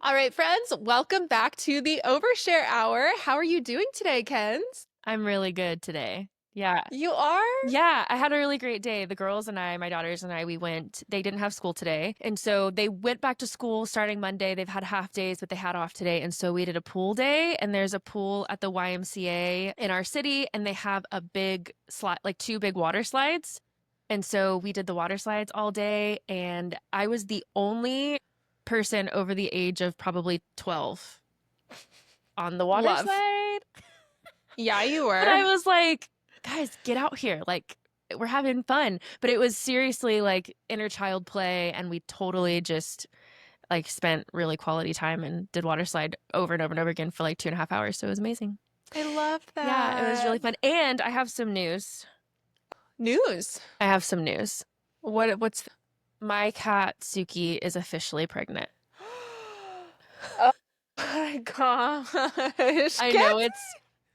All right, friends, welcome back to the Overshare Hour. How are you doing today, Kens? I'm really good today. Yeah. You are? Yeah, I had a really great day. The girls and I, my daughters and I, they didn't have school today. And so they went back to school starting Monday. They've had half days, but they had off today. And so we did a pool day, and there's a pool at the YMCA in our city, and they have a big slide, like two big water slides. And so we did the water slides all day, and I was the only person over the age of probably 12 on the water Love. slide. Yeah, you But I were. was like, guys, get out here. Like, we're having fun. But it was seriously like inner child play. And we totally just like spent really quality time and did water slide over and over and over again for like 2.5 hours. So it was amazing. I love Yeah, it was really that. fun. And I have some news. News. I have some news. What's My cat, Suki, is officially pregnant. Oh my gosh. I Ken? know it's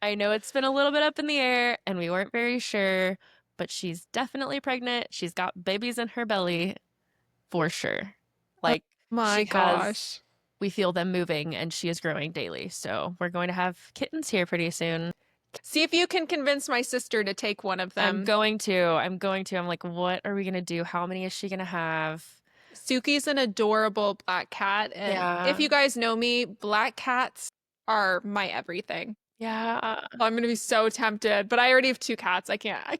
I know it's been a little bit up in the air and we weren't very sure, but she's definitely pregnant. She's got babies in her belly for sure. Oh Like my she has gosh. we feel them moving and she is growing daily. So we're going to have kittens here pretty soon. See if you can convince my sister to take one of I'm them. going to. I'm going to. I'm like, what are we gonna do? How many is she gonna have? Suki's an adorable black cat, and if Yeah. you guys know me, black cats are my everything. Yeah. I'm gonna be so tempted, but I already have two cats. I can't I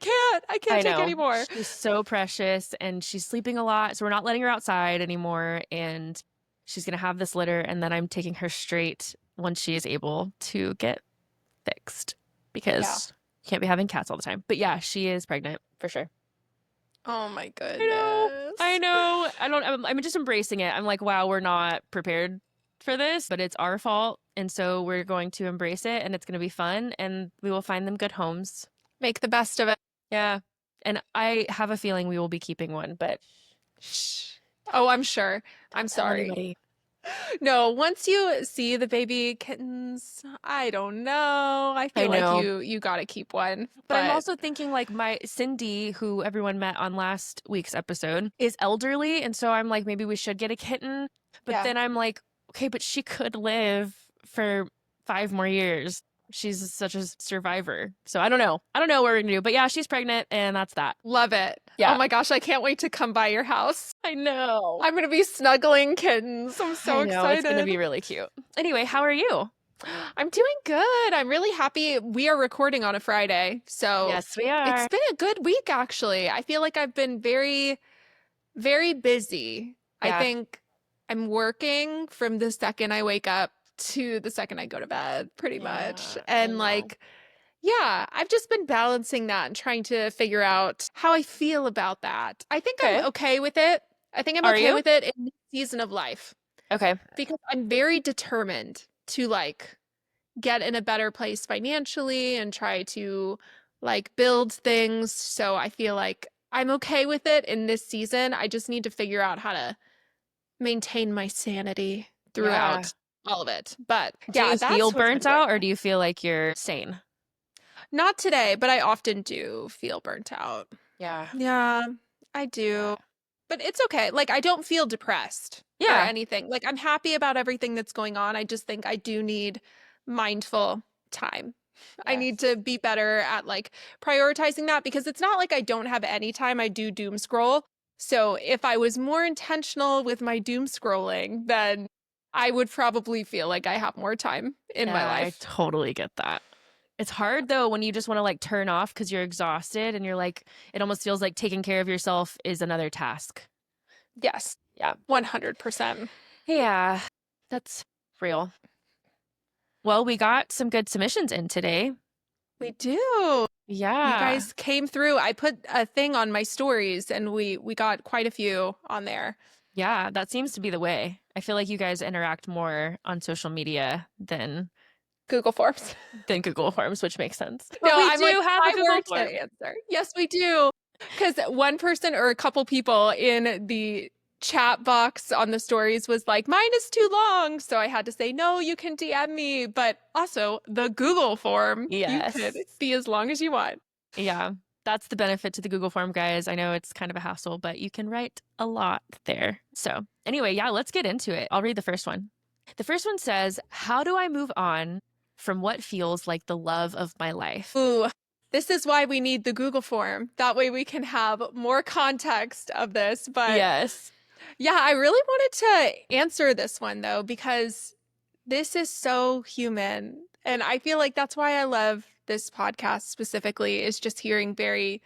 take know. any more. She's so precious and she's sleeping a lot. So we're not letting her outside anymore. And she's going to have this litter. And then I'm taking her straight once she is able to get fixed Yeah. because you can't be having cats all the time. But yeah, she is pregnant for sure. Oh my I know. I goodness. know. I'm just embracing it. I'm like, wow, we're not prepared for this, but it's our fault. And so we're going to embrace it and it's going to be fun and we will find them good homes. Make the best of it. Yeah. And I have a feeling we will be keeping one, but Shh. Oh, I'm sure. I'm don't tell sorry. anybody. No, once you see the baby kittens, I don't know. I I feel like know. you gotta keep one. But I'm But also thinking like my Cindy, who everyone met on last week's episode, is elderly. And so I'm like, maybe we should get a kitten. But yeah. then I'm like, okay, but she could live for 5 more years. She's such a survivor. So I don't know. I don't know what we're gonna do. But yeah, she's pregnant and that's that. Love it. Oh Yeah. my gosh, I can't wait to come by your house. I know. I'm gonna be snuggling kittens. I'm so I know. It's gonna be excited. really cute. Anyway, how are you? I'm doing good. I'm really happy. We are recording on a Friday, so Yes, we it's are. been a good week actually. I feel like I've been very, very busy. I Yeah. think I'm working from the second I wake up to the second I go to bed, pretty much. Yeah, I And know. like, yeah, I've just been balancing that and trying to figure out how I feel about that. I think I'm Okay. okay with it. I think I'm Are okay you? with it in this season of life Okay. because I'm very determined to like get in a better place financially and try to like build things. So I feel like I'm okay with it in this season. I just need to figure out how to maintain my sanity Yeah. throughout all of it. But Do yeah, you feel that's what's been burnt going out or on. do you feel like you're sane? Not today, but I often do feel burnt out. Yeah. Yeah, I Yeah. do. But it's okay. Like I don't feel depressed or Yeah. anything. Like I'm happy about everything that's going on. I just think I do need mindful time. I need Yes. to be better at like prioritizing that because it's not like I don't have any time. I do doom scroll. So if I was more intentional with my doom scrolling, then I would probably feel like I have more time in my Yeah, I life. totally get that. It's hard though when you just want to like turn off because you're exhausted and you're like, it almost feels like taking care of yourself is another task. Yes, Yeah. 100%. Yeah, that's real. Well, we got some good submissions in today. We do. You Yeah. guys came through. I put a thing on my stories and we got quite a few on there. Yeah, that seems to be the way. I feel like you guys interact more on social media Google Forms. than Google Forms, which makes sense. No, But we I'm like do have a Google prior form. to answer. Yes, we do. Because one person or a couple people in the chat box on the stories was like, mine is too long. So I had to say, no, you can DM me. But also the Google form, you could Yes. be as long as you want. Yeah. That's the benefit to the Google form, guys. I know it's kind of a hassle, but you can write a lot there. So, anyway, yeah, let's get into it. I'll read the first one. The first one says, how do I move on from what feels like the love of my life? Ooh, this is why we need the Google form. That way we can have more context of this. But Yes. yeah, I really wanted to answer this one though, because this is so human. And I feel like that's why I love this podcast specifically, is just hearing very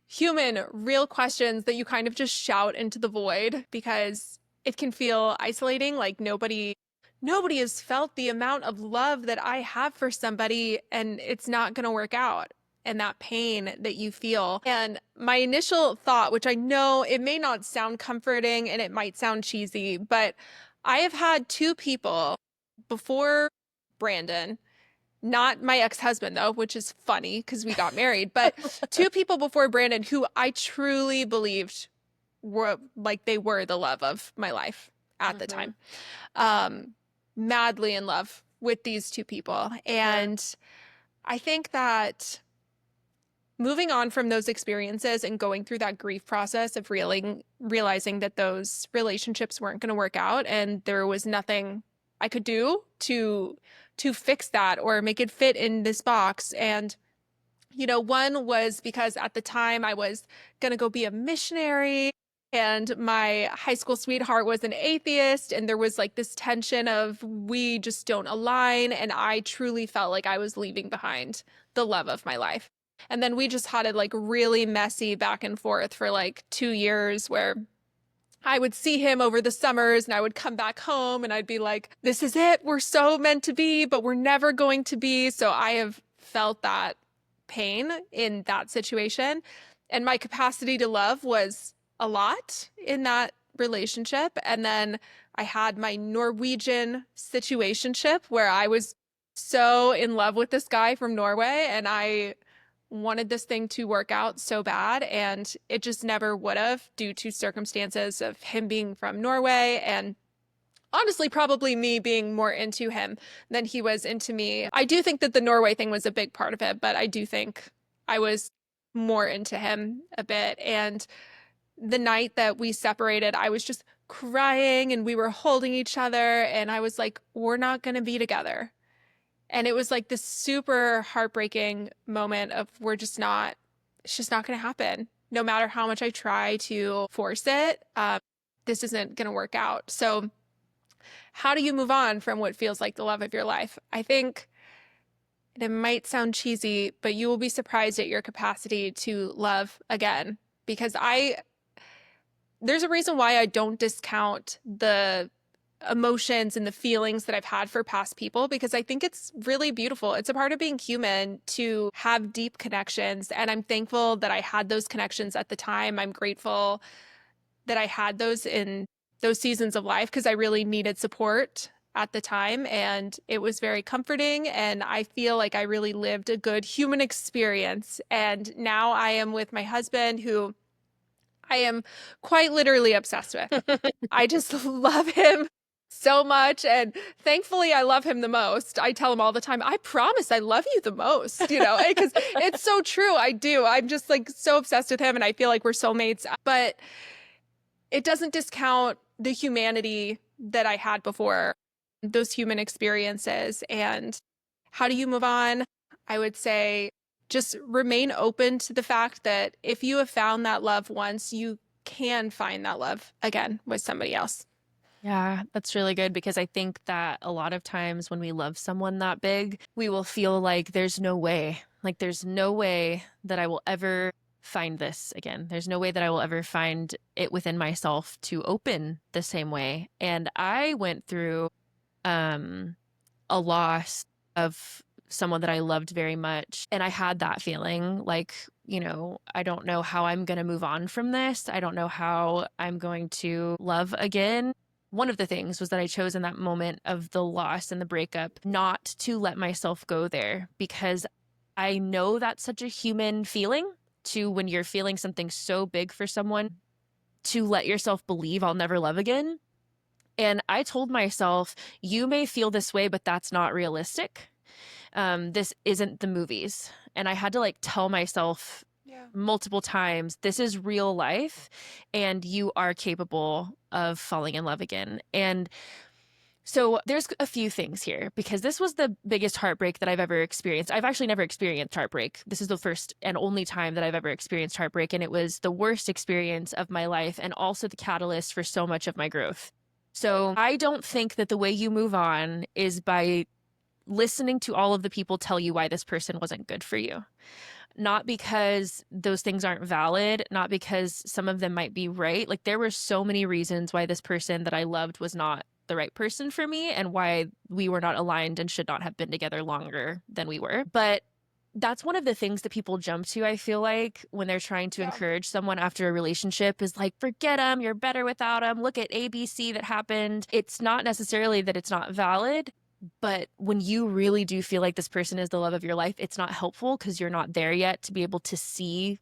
human, real questions that you kind of just shout into the void, because it can feel isolating. Like nobody has felt the amount of love that I have for somebody, and it's not going to work out. And that pain that you feel. And my initial thought, which I know it may not sound comforting and it might sound cheesy, but I have had two people before Brandon, not my ex-husband though, which is funny because we got married, but two people before Brandon who I truly believed were like they were the love of my life at the time. Um, Madly in love with these two people. And I think that moving on from those experiences and going through that grief process of realizing that those relationships weren't going to work out and there was nothing I could do to fix that or make it fit in this box. And one was because at the time I was going to go be a missionary, and my high school sweetheart was an atheist, and there was like this tension of we just don't align, and I truly felt like I was leaving behind the love of my life. And then we just had a like really messy back and forth for like 2 years where I would see him over the summers and I would come back home and I'd be like, this is it. We're so meant to be, but we're never going to be. So I have felt that pain in that situation. And my capacity to love was a lot in that relationship. And then I had my Norwegian situationship where I was so in love with this guy from Norway and I wanted this thing to work out so bad, and it just never would have due to circumstances of him being from Norway and honestly probably me being more into him than he was into me. I do think that the Norway thing was a big part of it, but I do think I was more into him a bit. And the night that we separated, I was just crying and we were holding each other and I was like, we're not going to be together. And it was like this super heartbreaking moment of it's just not going to happen. No matter how much I try to force it, this isn't going to work out. So, how do you move on from what feels like the love of your life? I think it might sound cheesy, but you will be surprised at your capacity to love again. Because there's a reason why I don't discount the emotions and the feelings that I've had for past people, because I think it's really beautiful. It's a part of being human to have deep connections. And I'm thankful that I had those connections at the time. I'm grateful that I had those in those seasons of life because I really needed support at the time. And it was very comforting. And I feel like I really lived a good human experience. And now I am with my husband, who I am quite literally obsessed with. I just love him so much. And thankfully, I love him the most. I tell him all the time, I promise I love you the most, because it's so true. I do. I'm just like so obsessed with him and I feel like we're soulmates. But it doesn't discount the humanity that I had before, those human experiences. And how do you move on? I would say just remain open to the fact that if you have found that love once, you can find that love again with somebody else. Yeah, that's really good because I think that a lot of times when we love someone that big, we will feel like there's no way, that I will ever find this again. There's no way that I will ever find it within myself to open the same way. And I went through a loss of someone that I loved very much. And I had that feeling like, I don't know how I'm going to move on from this. I don't know how I'm going to love again. One of the things was that I chose in that moment of the loss and the breakup not to let myself go there, because I know that's such a human feeling to, when you're feeling something so big for someone, to let yourself believe I'll never love again. And I told myself, you may feel this way, but that's not realistic. This isn't the movies. And I had to tell myself multiple times, this is real life and you are capable of falling in love again. And So there's a few things here because this was the biggest heartbreak that I've ever experienced. I've actually never experienced heartbreak. This is the first and only time that I've ever experienced heartbreak, and it was the worst experience of my life and also the catalyst for so much of my growth. So I don't think that the way you move on is by listening to all of the people tell you why this person wasn't good for you. Not because those things aren't valid, not because some of them might be right. Like there were so many reasons why this person that I loved was not the right person for me and why we were not aligned and should not have been together longer than we were. But that's one of the things that people jump to, I feel like, when they're trying to encourage someone after a relationship is like, forget them, you're better without them. Look at ABC that happened. It's not necessarily that it's not valid, but when you really do feel like this person is the love of your life, it's not helpful because you're not there yet to be able to see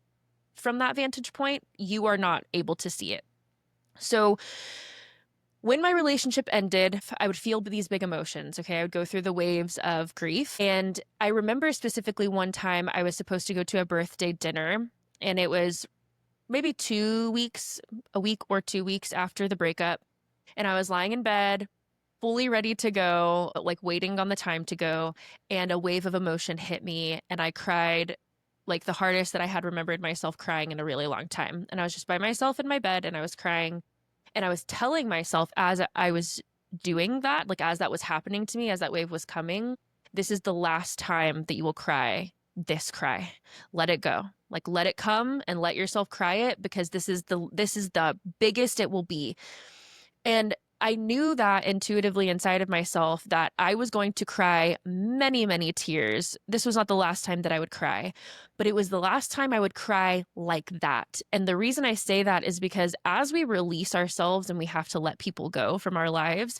from that vantage point. You are not able to see it. So when my relationship ended, I would feel these big emotions. Okay. I would go through the waves of grief. And I remember specifically one time I was supposed to go to a birthday dinner, and it was maybe 2 weeks, a week or 2 weeks after the breakup. And I was lying in bed, fully ready to go, like waiting on the time to go. And a wave of emotion hit me, and I cried like the hardest that I had remembered myself crying in a really long time. And I was just by myself in my bed and I was crying. And I was telling myself as I was doing that, like as that was happening to me, as that wave was coming, this is the last time that you will cry this cry. Let it go. Like let it come and let yourself cry it, because this is the biggest it will be. And I knew that intuitively inside of myself that I was going to cry many, many tears. This was not the last time that I would cry, but it was the last time I would cry like that. And the reason I say that is because as we release ourselves and we have to let people go from our lives,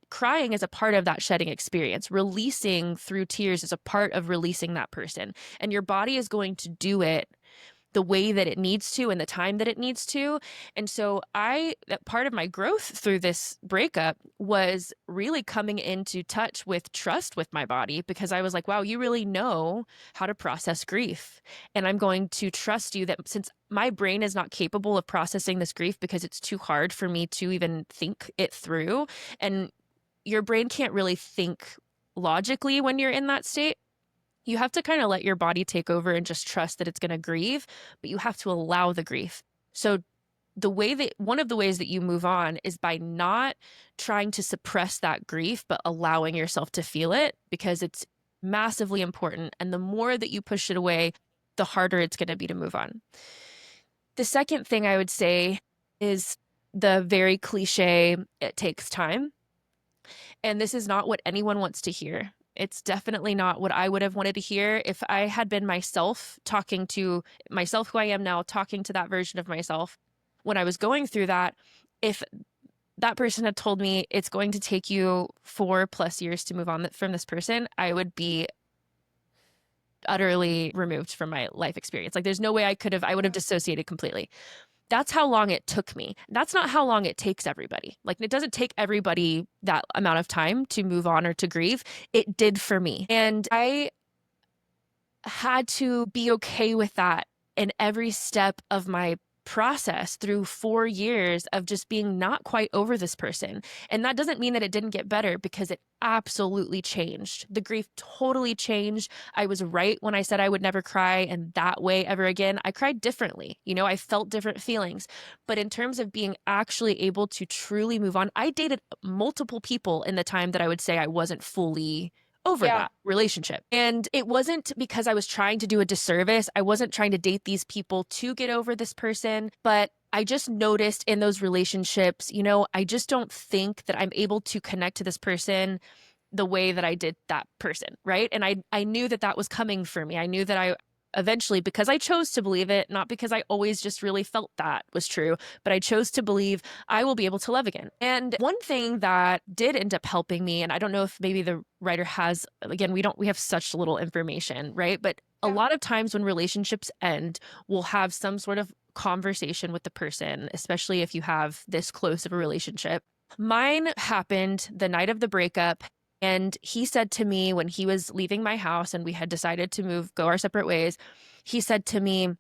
crying is a part of that shedding experience. Releasing through tears is a part of releasing that person. And your body is going to do it the way that it needs to and the time that it needs to. And so that part of my growth through this breakup was really coming into touch with trust with my body, because I was like, wow, you really know how to process grief. And I'm going to trust you that since my brain is not capable of processing this grief because it's too hard for me to even think it through. And your brain can't really think logically when you're in that state. You have to kind of let your body take over and just trust that it's going to grieve, but you have to allow the grief. So one of the ways that you move on is by not trying to suppress that grief, but allowing yourself to feel it, because it's massively important. And the more that you push it away, the harder it's going to be to move on. The second thing I would say is the very cliche, it takes time. And this is not what anyone wants to hear. It's definitely not what I would have wanted to hear if I had been myself, talking to myself, who I am now, talking to that version of myself when I was going through that. If that person had told me it's going to take you 4+ years to move on from this person, I would be utterly removed from my life experience. Like there's no way I would have dissociated completely. That's how long it took me. That's not how long it takes everybody. Like it doesn't take everybody that amount of time to move on or to grieve. It did for me. And I had to be okay with that in every step of my process through 4 years of just being not quite over this person. And that doesn't mean that it didn't get better, because it absolutely changed. The grief totally changed. I was right when I said I would never cry in that way ever again. I cried differently. I felt different feelings. But in terms of being actually able to truly move on, I dated multiple people in the time that I would say I wasn't fully over that relationship. And it wasn't because I was trying to do a disservice. I wasn't trying to date these people to get over this person, but I just noticed in those relationships, I just don't think that I'm able to connect to this person the way that I did that person, right? And I knew that that was coming for me. I knew that I eventually, because I chose to believe it, not because I always just really felt that was true, but I chose to believe I will be able to love again. And one thing that did end up helping me, and I don't know if maybe the writer has, again, we have such little information, right? But a lot of times when relationships end, we'll have some sort of conversation with the person, especially if you have this close of a relationship. Mine happened the night of the breakup. And he said to me when he was leaving my house and we had decided to go our separate ways, he said to me,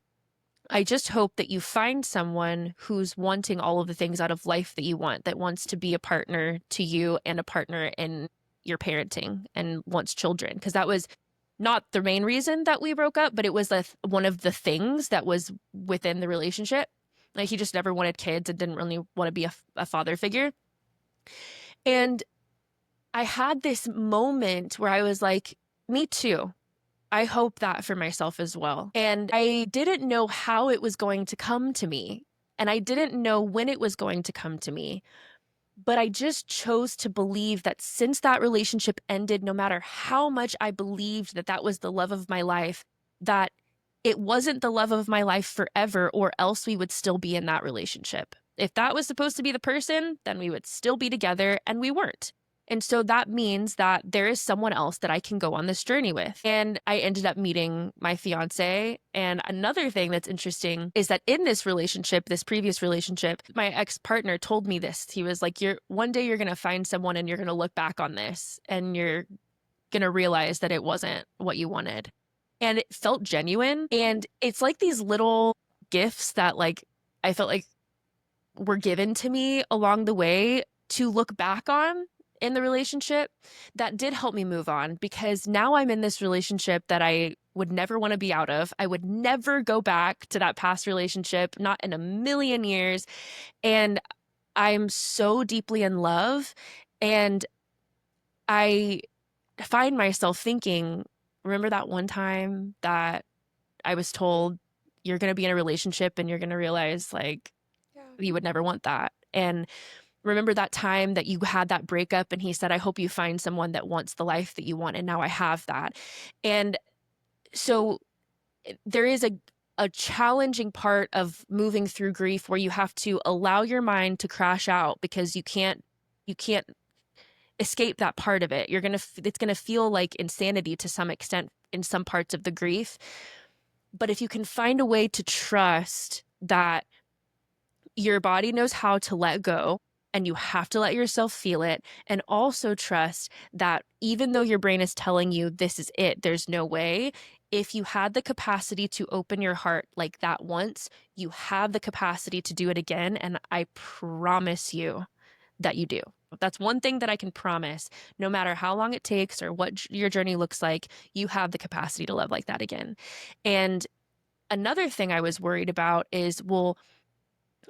I just hope that you find someone who's wanting all of the things out of life that you want, that wants to be a partner to you and a partner in your parenting and wants children. Because that was not the main reason that we broke up, but it was one of the things that was within the relationship. Like he just never wanted kids and didn't really want to be a father figure. And I had this moment where I was like, me too. I hope that for myself as well. And I didn't know how it was going to come to me. And I didn't know when it was going to come to me. But I just chose to believe that since that relationship ended, no matter how much I believed that that was the love of my life, that it wasn't the love of my life forever, or else we would still be in that relationship. If that was supposed to be the person, then we would still be together, and we weren't. And so that means that there is someone else that I can go on this journey with. And I ended up meeting my fiance. And another thing that's interesting is that in this relationship, this previous relationship, my ex-partner told me this. He was like, one day you're going to find someone and you're going to look back on this and you're going to realize that it wasn't what you wanted. And it felt genuine. And it's like these little gifts that like I felt like were given to me along the way to look back on in the relationship that did help me move on, because now I'm in this relationship that I would never want to be out of. I would never go back to that past relationship, not in a million years. And I'm so deeply in love. And I find myself thinking, remember that one time that I was told you're going to be in a relationship and you're going to realize like Yeah. you would never want that. And remember that time that you had that breakup and he said, I hope you find someone that wants the life that you want. And now I have that. And so there is a challenging part of moving through grief where you have to allow your mind to crash out, because you can't escape that part of it. It's going to feel like insanity to some extent in some parts of the grief. But if you can find a way to trust that your body knows how to let go, and you have to let yourself feel it, and also trust that even though your brain is telling you this is it, there's no way, if you had the capacity to open your heart like that once, you have the capacity to do it again. And I promise you that you do. That's one thing that I can promise. No matter how long it takes or what your journey looks like, you have the capacity to love like that again. And another thing I was worried about is, well,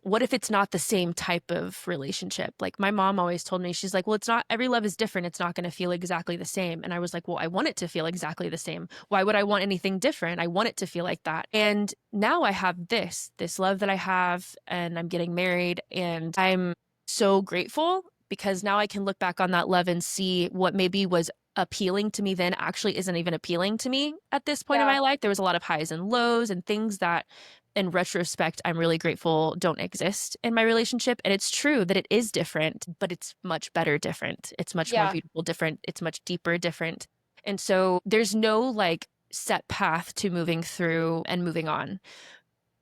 what if it's not the same type of relationship? Like my mom always told me, she's like, well, it's not, every love is different. It's not going to feel exactly the same. And I was like, well, I want it to feel exactly the same. Why would I want anything different? I want it to feel like that. And now I have this love that I have, and I'm getting married, and I'm so grateful because now I can look back on that love and see what maybe was appealing to me then actually isn't even appealing to me at this point in Yeah. my life. There was a lot of highs and lows and things that in retrospect, I'm really grateful don't exist in my relationship. And it's true that it is different, but it's much better different. It's much more Yeah. beautiful different. It's much deeper different. And so there's no like set path to moving through and moving on.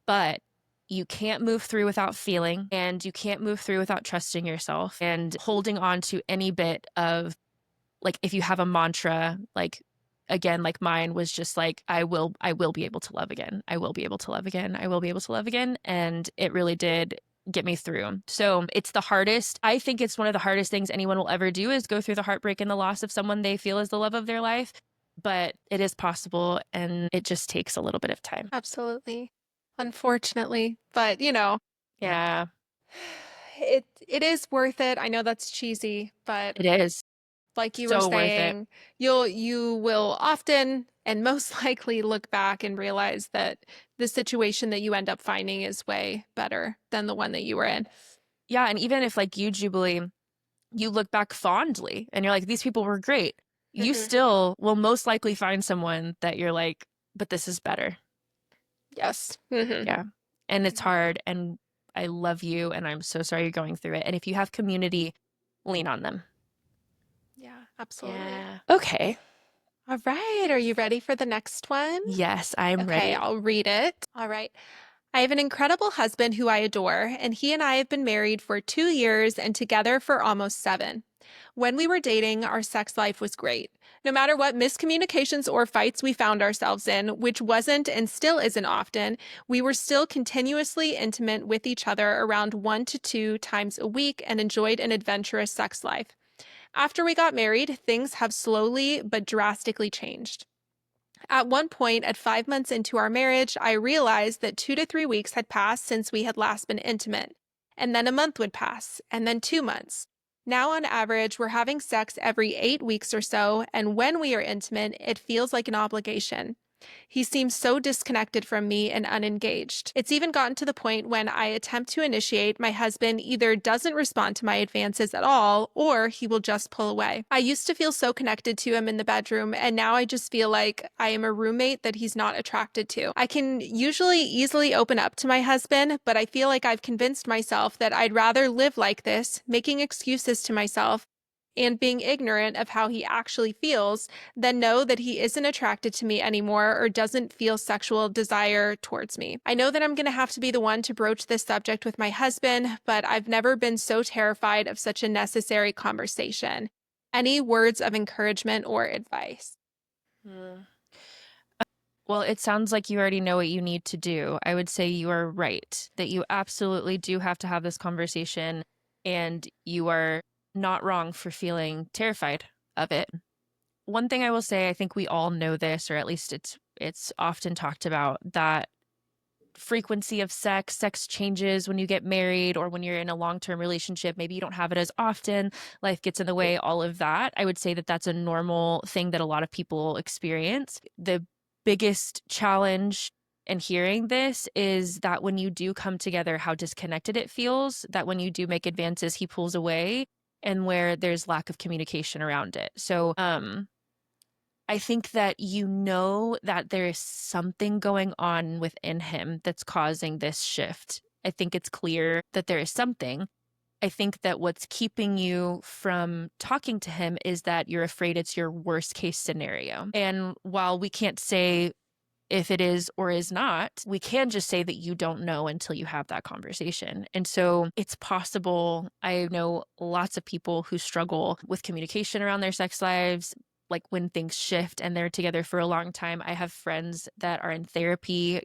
But you can't move through without feeling, and you can't move through without trusting yourself and holding on to any bit of, like, if you have a mantra, like, again, like mine was just like, I will be able to love again. I will be able to love again. I will be able to love again. And it really did get me through. So it's the hardest. I think it's one of the hardest things anyone will ever do, is go through the heartbreak and the loss of someone they feel is the love of their life. But it is possible, and it just takes a little bit of time. Absolutely. Unfortunately, but Yeah, it is worth it. I know that's cheesy, but it is like you were so worth it. saying, you will often and most likely look back and realize that the situation that you end up finding is way better than the one that you were in. Yeah. And even if, like you, Jubilee, you look back fondly and you're like, these people were great, you Hmm. still will most likely find someone that you're like, but this is better. Yes. Hmm. Yeah. And it's hard. And I love you. And I'm so sorry you're going through it. And if you have community, lean on them. Yeah, absolutely. Yeah. Okay. All right. Are you ready for the next one? Yes, I'm Okay, ready. I'll read it. All right. I have an incredible husband who I adore, and he and I have been married for 2 years and together for almost 7. When we were dating, our sex life was great. No matter what miscommunications or fights we found ourselves in, which wasn't and still isn't often, we were still continuously intimate with each other around 1 to 2 times a week and enjoyed an adventurous sex life. After we got married, things have slowly but drastically changed. At one point, at 5 months into our marriage, I realized that 2 to 3 weeks had passed since we had last been intimate. And then a month would pass, and then 2 months. Now, on average, we're having sex every 8 weeks or so, and when we are intimate, it feels like an obligation. He seems so disconnected from me and unengaged. It's even gotten to the point when I attempt to initiate, my husband either doesn't respond to my advances at all or he will just pull away. I used to feel so connected to him in the bedroom, and now I just feel like I am a roommate that he's not attracted to. I can usually easily open up to my husband, but I feel like I've convinced myself that I'd rather live like this, making excuses to myself and being ignorant of how he actually feels, then know that he isn't attracted to me anymore or doesn't feel sexual desire towards me. I know that I'm going to have to be the one to broach this subject with my husband, but I've never been so terrified of such a necessary conversation. Any words of encouragement or advice? Hmm. Well, it sounds like you already know what you need to do. I would say you are right, that you absolutely do have to have this conversation, and you are not wrong for feeling terrified of it. One thing I will say, I think we all know this, or at least it's often talked about, that frequency of sex changes when you get married or when you're in a long-term relationship. Maybe you don't have it as often, life gets in the way, all of that. I would say that that's a normal thing that a lot of people experience. The biggest challenge in hearing this is that when you do come together, how disconnected it feels, that when you do make advances, he pulls away, and where there's lack of communication around it. So I think that you know that there is something going on within him that's causing this shift. I think it's clear that there is something. I think that what's keeping you from talking to him is that you're afraid it's your worst case scenario. And while we can't say if it is or is not, we can just say that you don't know until you have that conversation. And so it's possible. I know lots of people who struggle with communication around their sex lives, like when things shift and they're together for a long time. I have friends that are in therapy,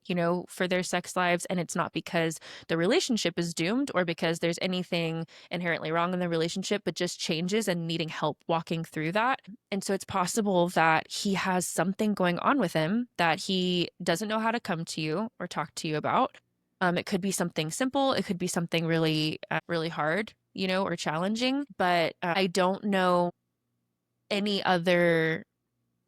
for their sex lives, and it's not because the relationship is doomed or because there's anything inherently wrong in the relationship, but just changes and needing help walking through that. And so it's possible that he has something going on with him that he doesn't know how to come to you or talk to you about. It could be something simple. It could be something really, really hard, or challenging. But I don't know any other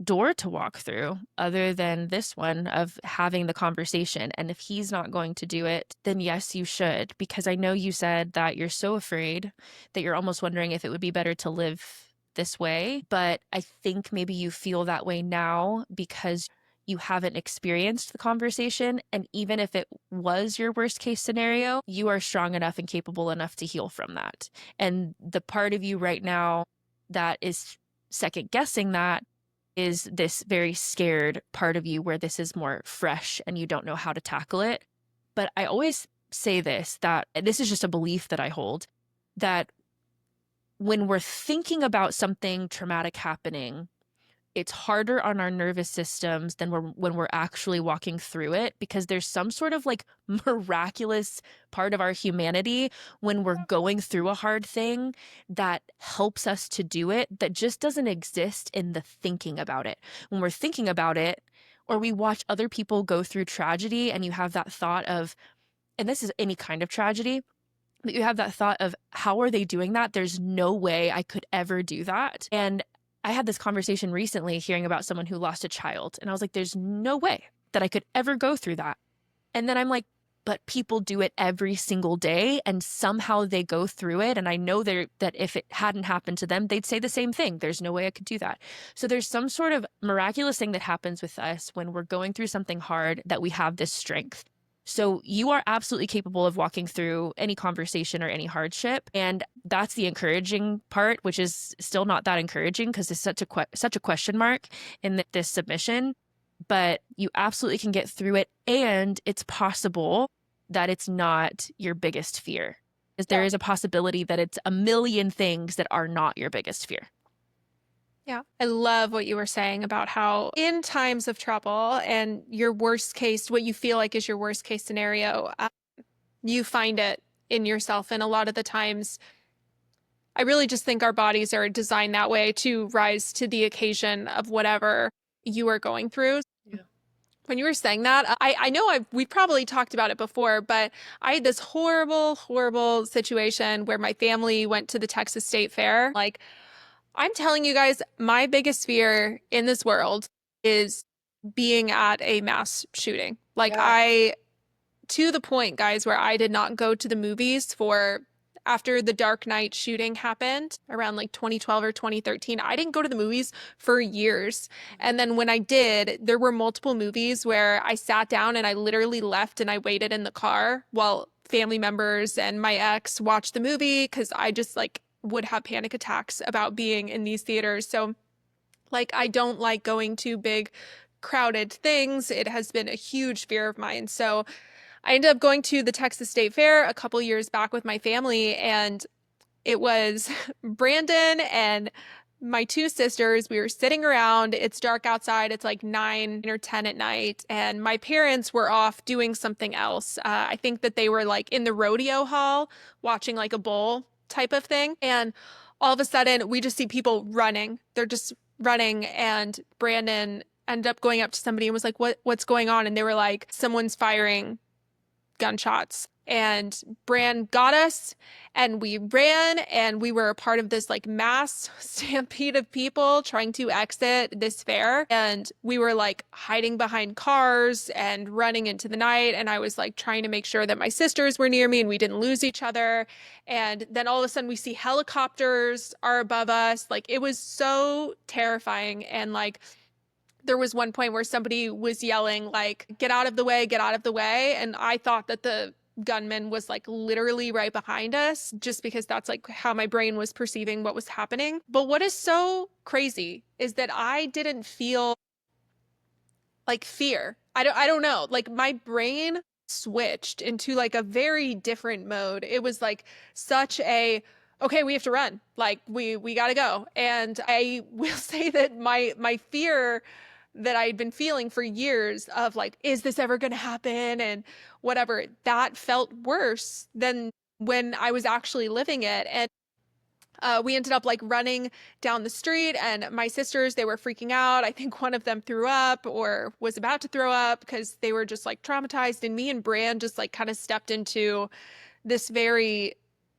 door to walk through other than this one of having the conversation. And if he's not going to do it, then yes, you should, because I know you said that you're so afraid that you're almost wondering if it would be better to live this way. But I think maybe you feel that way now because you haven't experienced the conversation. And even if it was your worst case scenario, you are strong enough and capable enough to heal from that. And the part of you right now that is second guessing that is this very scared part of you where this is more fresh and you don't know how to tackle it. But I always say this, that this is just a belief that I hold, that when we're thinking about something traumatic happening, it's harder on our nervous systems than when we're actually walking through it, because there's some sort of like miraculous part of our humanity when we're going through a hard thing that helps us to do it, that just doesn't exist in the thinking about it. When we're thinking about it, or we watch other people go through tragedy and you have that thought of, and this is any kind of tragedy, but you have that thought of, how are they doing that? There's no way I could ever do that. And I had this conversation recently hearing about someone who lost a child. And I was like, there's no way that I could ever go through that. And then I'm like, but people do it every single day and somehow they go through it. And I know that if it hadn't happened to them, they'd say the same thing. There's no way I could do that. So there's some sort of miraculous thing that happens with us when we're going through something hard, that we have this strength. So you are absolutely capable of walking through any conversation or any hardship. And that's the encouraging part, which is still not that encouraging because it's such a question mark in this submission. But you absolutely can get through it. And it's possible that it's not your biggest fear. Is there Yeah. is a possibility that it's a million things that are not your biggest fear. Yeah. I love what you were saying about how in times of trouble and your worst case, what you feel like is your worst case scenario, you find it in yourself. And a lot of the times, I really just think our bodies are designed that way to rise to the occasion of whatever you are going through. Yeah. When you were saying that, I know we've probably talked about it before, but I had this horrible, horrible situation where my family went to the Texas State Fair. Like, I'm telling you guys, my biggest fear in this world is being at a mass shooting. Like, Yeah. to the point, guys, where I did not go to the movies for after the Dark Knight shooting happened around like 2012 or 2013. I didn't go to the movies for years. And then when I did, there were multiple movies where I sat down and I literally left and I waited in the car while family members and my ex watched the movie because I just like would have panic attacks about being in these theaters. So, like, I don't like going to big crowded things. It has been a huge fear of mine. So, I ended up going to the Texas State Fair a couple years back with my family, and it was Brandon and my two sisters. We were sitting around. It's dark outside. It's like 9 or 10 at night, and my parents were off doing something else. I think that they were like in the rodeo hall watching like a bull type of thing. And all of a sudden, we just see people running. They're just running, and Brandon ended up going up to somebody and was like, what's going on? And they were like, someone's firing gunshots. And Bran got us and we ran and we were a part of this like mass stampede of people trying to exit this fair. And we were like hiding behind cars and running into the night. And I was like trying to make sure that my sisters were near me and we didn't lose each other. And then all of a sudden we see helicopters are above us. Like it was so terrifying. And like there was one point where somebody was yelling like, get out of the way, get out of the way. And I thought that the gunman was like literally right behind us just because that's like how my brain was perceiving what was happening. But what is so crazy is that I didn't feel like fear. I don't know. Like my brain switched into like a very different mode. It was like such a okay, we have to run. Like we got to go. And I will say that my fear that I'd been feeling for years of like, is this ever going to happen? And whatever, that felt worse than when I was actually living it. And we ended up like running down the street, and my sisters, they were freaking out. I think one of them threw up or was about to throw up because they were just like traumatized. And me and Bran just like kind of stepped into this very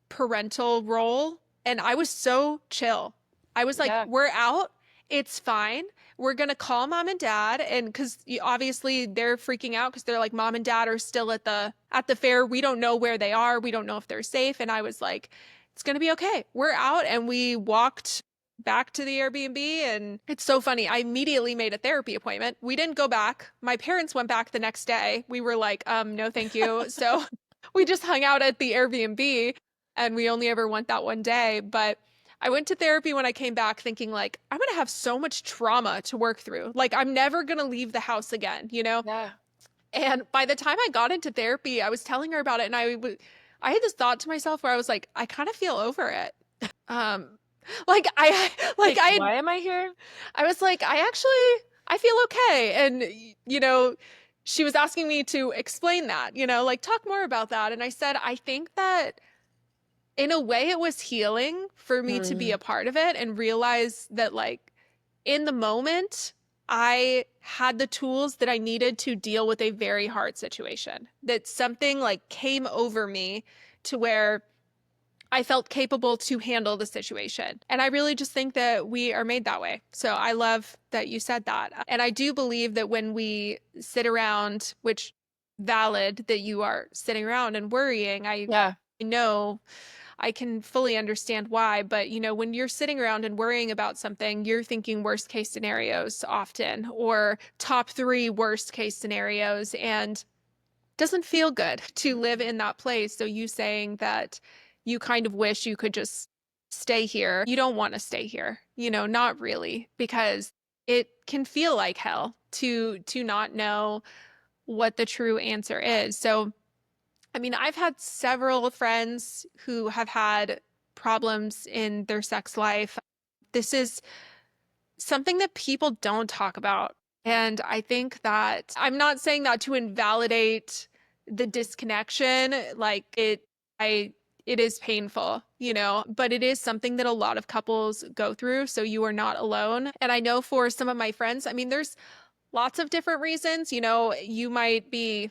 parental role. And I was so chill. I was like, Yeah. we're out. It's fine. We're going to call mom and dad. And because obviously they're freaking out because they're like, mom and dad are still at the fair. We don't know where they are. We don't know if they're safe. And I was like, it's going to be okay. We're out. And we walked back to the Airbnb. And it's so funny. I immediately made a therapy appointment. We didn't go back. My parents went back the next day. We were like, no, thank you. So we just hung out at the Airbnb and we only ever went that one day. But I went to therapy when I came back thinking like, I'm going to have so much trauma to work through. Like, I'm never going to leave the house again, you know? Yeah. And by the time I got into therapy, I was telling her about it and I had this thought to myself where I was like, I kind of feel over it. Um, like Like, I why am I here? I was like, I feel okay. And, you know, she was asking me to explain that, you know, like talk more about that. And I said, I think that in a way it was healing for me to be a part of it and realize that like in the moment, I had the tools that I needed to deal with a very hard situation. That something like came over me to where I felt capable to handle the situation. And I really just think that we are made that way. So I love that you said that. And I do believe that when we sit around, which valid that you are sitting around and worrying, I Yeah. know I can fully understand why, but you know, when you're sitting around and worrying about something, you're thinking worst case scenarios often or top 3 worst case scenarios, and doesn't feel good to live in that place. So you saying that you kind of wish you could just stay here. You don't want to stay here, you know, not really, because it can feel like hell to not know what the true answer is. So I mean, I've had several friends who have had problems in their sex life. This is something that people don't talk about. And I think that I'm not saying that to invalidate the disconnection, like I, it is painful, but it is something that a lot of couples go through. So you are not alone. And I know for some of my friends, I mean, there's lots of different reasons. You might be,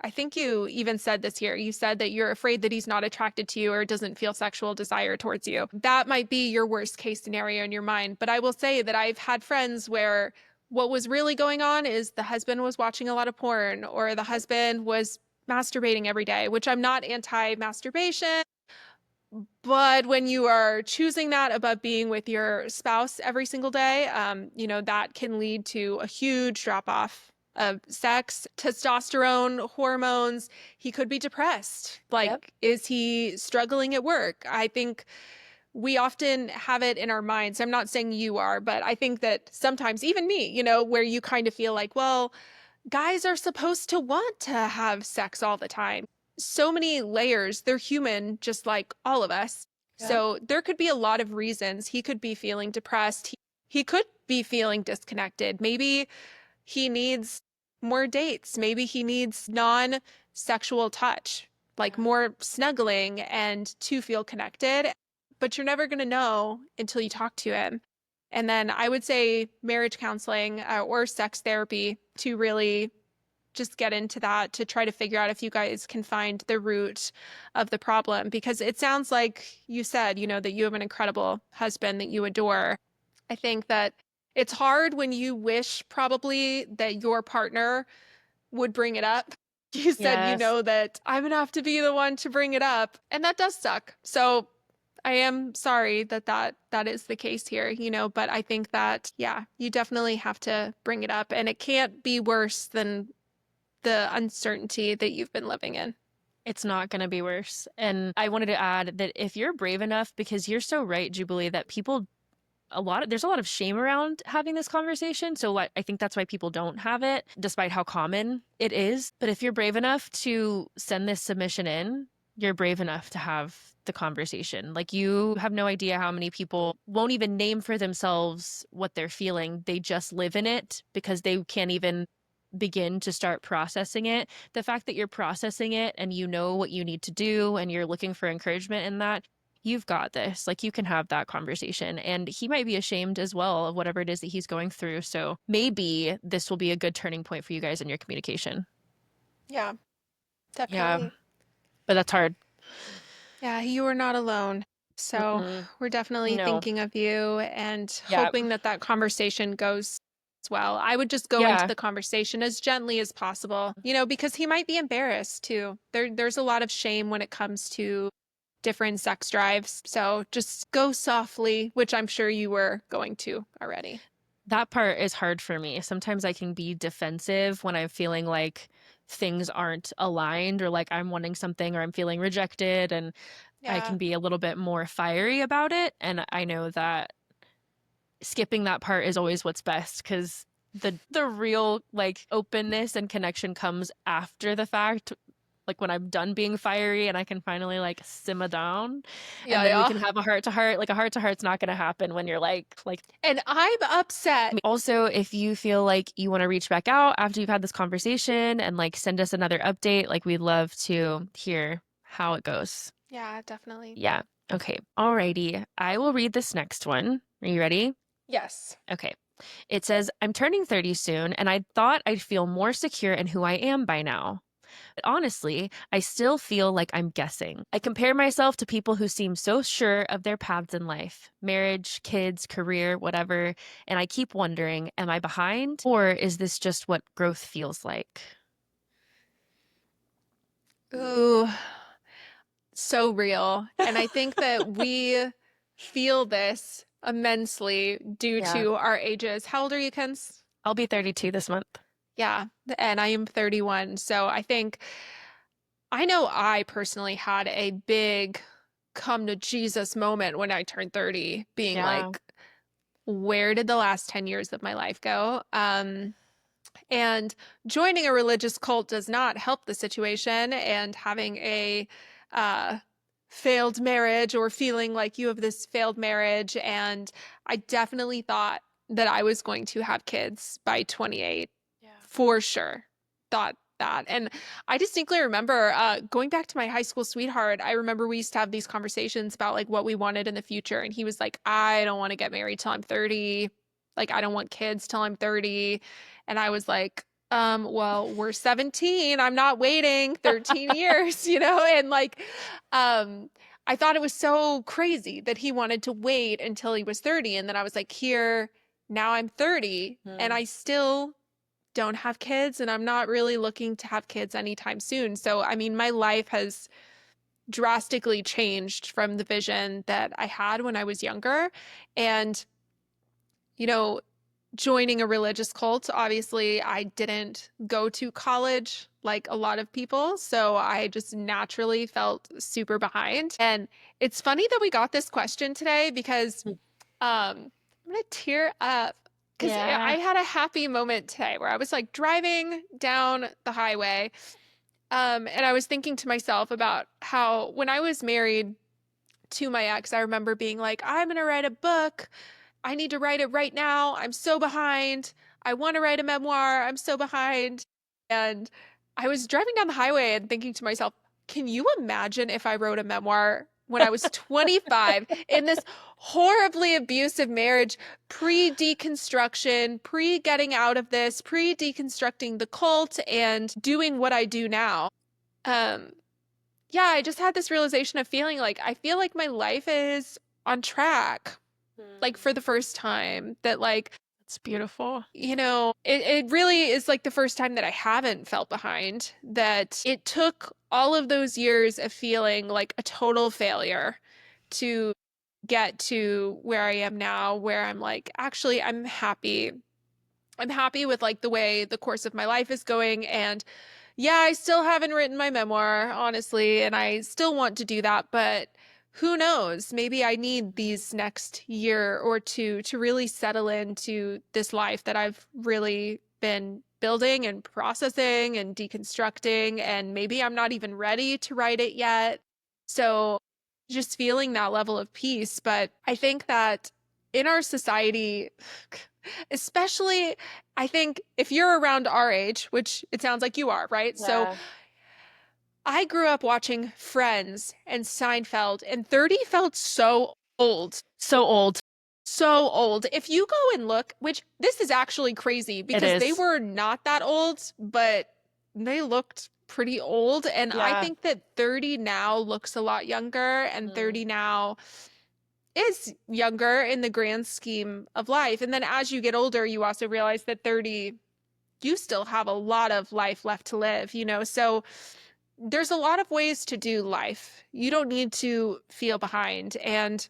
I think you even said this here. You said that you're afraid that he's not attracted to you or doesn't feel sexual desire towards you. That might be your worst case scenario in your mind. But I will say that I've had friends where what was really going on is the husband was watching a lot of porn or the husband was masturbating every day, which I'm not anti masturbation. But when you are choosing that above being with your spouse every single day, that can lead to a huge drop off of sex, testosterone, hormones. He could be depressed. Yep. Like, is he struggling at work? I think we often have it in our minds. I'm not saying you are, but I think that sometimes, even me, where you kind of feel like, well, guys are supposed to want to have sex all the time. So many layers. They're human, just like all of us. Yep. So there could be a lot of reasons. He could be feeling depressed. He could be feeling disconnected. Maybe he needs more dates. Maybe he needs non sexual touch, like more snuggling and to feel connected. But you're never going to know until you talk to him. And then I would say marriage counseling or sex therapy to really just get into that to try to figure out if you guys can find the root of the problem. Because it sounds like you said, that you have an incredible husband that you adore. I think that it's hard when you wish probably that your partner would bring it up. You said, Yes. that I'm going to have to be the one to bring it up. And that does suck. So I am sorry that is the case here, but I think that, yeah, you definitely have to bring it up. And it can't be worse than the uncertainty that you've been living in. It's not going to be worse. And I wanted to add that if you're brave enough, because you're so right, Jubilee, that there's a lot of shame around having this conversation. So I think that's why people don't have it, despite how common it is. But if you're brave enough to send this submission in, you're brave enough to have the conversation. Like, you have no idea how many people won't even name for themselves what they're feeling. They just live in it because they can't even begin to start processing it. The fact that you're processing it and you know what you need to do and you're looking for encouragement in that, you've got this. Like, you can have that conversation. And he might be ashamed as well of whatever it is that he's going through. So maybe this will be a good turning point for you guys in your communication. Yeah, Yeah, definitely. but that's hard. Yeah, you are not alone. So Mm-mm. we're definitely No. thinking of you and Yeah. hoping that conversation goes well. I would just go into Yeah. the conversation as gently as possible, because he might be embarrassed too. There's a lot of shame when it comes to different sex drives. So just go softly, which I'm sure you were going to already. That part is hard for me. Sometimes I can be defensive when I'm feeling like things aren't aligned or like I'm wanting something or I'm feeling rejected, and I Yeah. can be a little bit more fiery about it. And I know that skipping that part is always what's best, because the real like openness and connection comes after the fact, like when I'm done being fiery and I can finally like simmer down, Yeah, and then we yeah. can have a heart to heart. Like, a heart to heart's not going to happen when you're like. And I'm upset. Also, if you feel like you want to reach back out after you've had this conversation and like send us another update, like, we'd love to hear how it goes. Yeah, definitely. Yeah. Okay. Alrighty. I will read this next one. Are you ready? Yes. Okay. It says, I'm turning 30 soon, and I thought I'd feel more secure in who I am by now. But honestly, I still feel like I'm guessing. I compare myself to people who seem so sure of their paths in life, marriage, kids, career, whatever, and I keep wondering, am I behind? Or is this just what growth feels like? Ooh, so real. And I think that we feel this immensely due Yeah. to our ages. How old are you, Kens? I'll be 32 this month. Yeah, and I am 31. So I know I personally had a big come to Jesus moment when I turned 30, being Yeah. like, where did the last 10 years of my life go? And joining a religious cult does not help the situation. And having a uh, failed marriage or feeling like you have this failed marriage. And I definitely thought that I was going to have kids by 28, Yeah. for sure. Thought that. And I distinctly remember going back to my high school sweetheart. I remember we used to have these conversations about like what we wanted in the future. And he was like, I don't want to get married till I'm 30. Like, I don't want kids till I'm 30. And I was like, well, we're 17. I'm not waiting 13 years, you know? And like, I thought it was so crazy that he wanted to wait until he was 30. And then I was like, here, now I'm 30 and I still don't have kids and I'm not really looking to have kids anytime soon. So, I mean, my life has drastically changed from the vision that I had when I was younger. And, you know, joining a religious cult, obviously, I didn't go to college like a lot of people. So I just naturally felt super behind. And it's funny that we got this question today because I'm gonna tear up because I Yeah. had a happy moment today where I was like driving down the highway, and I was thinking to myself about how when I was married to my ex, I remember being like, I'm gonna write a book. I need to write it right now. I'm so behind. I want to write a memoir. I'm so behind. And I was driving down the highway and thinking to myself, can you imagine if I wrote a memoir when I was 25 in this horribly abusive marriage, pre deconstruction, pre getting out of this, pre deconstructing the cult, and doing what I do now? Um, yeah, I just had this realization of feeling like I feel like my life is on track like for the first time that like It's beautiful. it really is like the first time that I haven't felt behind, that it took all of those years of feeling like a total failure to get to where I am now, where I'm like, actually, I'm happy with like the way the course of my life is going. And yeah, I still haven't written my memoir, honestly, and I still want to do that, but who knows? Maybe I need these next year or two to really settle into this life that I've really been building and processing and deconstructing, and maybe I'm not even ready to write it yet. So just feeling that level of peace. But I think that in our society, especially I think if you're around our age, which it sounds like you are, right? So Yeah. I grew up watching Friends and Seinfeld, and 30 felt so old. So old. So old. If you go and look, which this is actually crazy It because they is. were not that old, but they looked pretty old. And I Yeah. think that 30 now looks a lot younger, and 30 now is younger in the grand scheme of life. And then as you get older, you also realize that 30, you still have a lot of life left to live, you know? So there's a lot of ways to do life. You don't need to feel behind. And,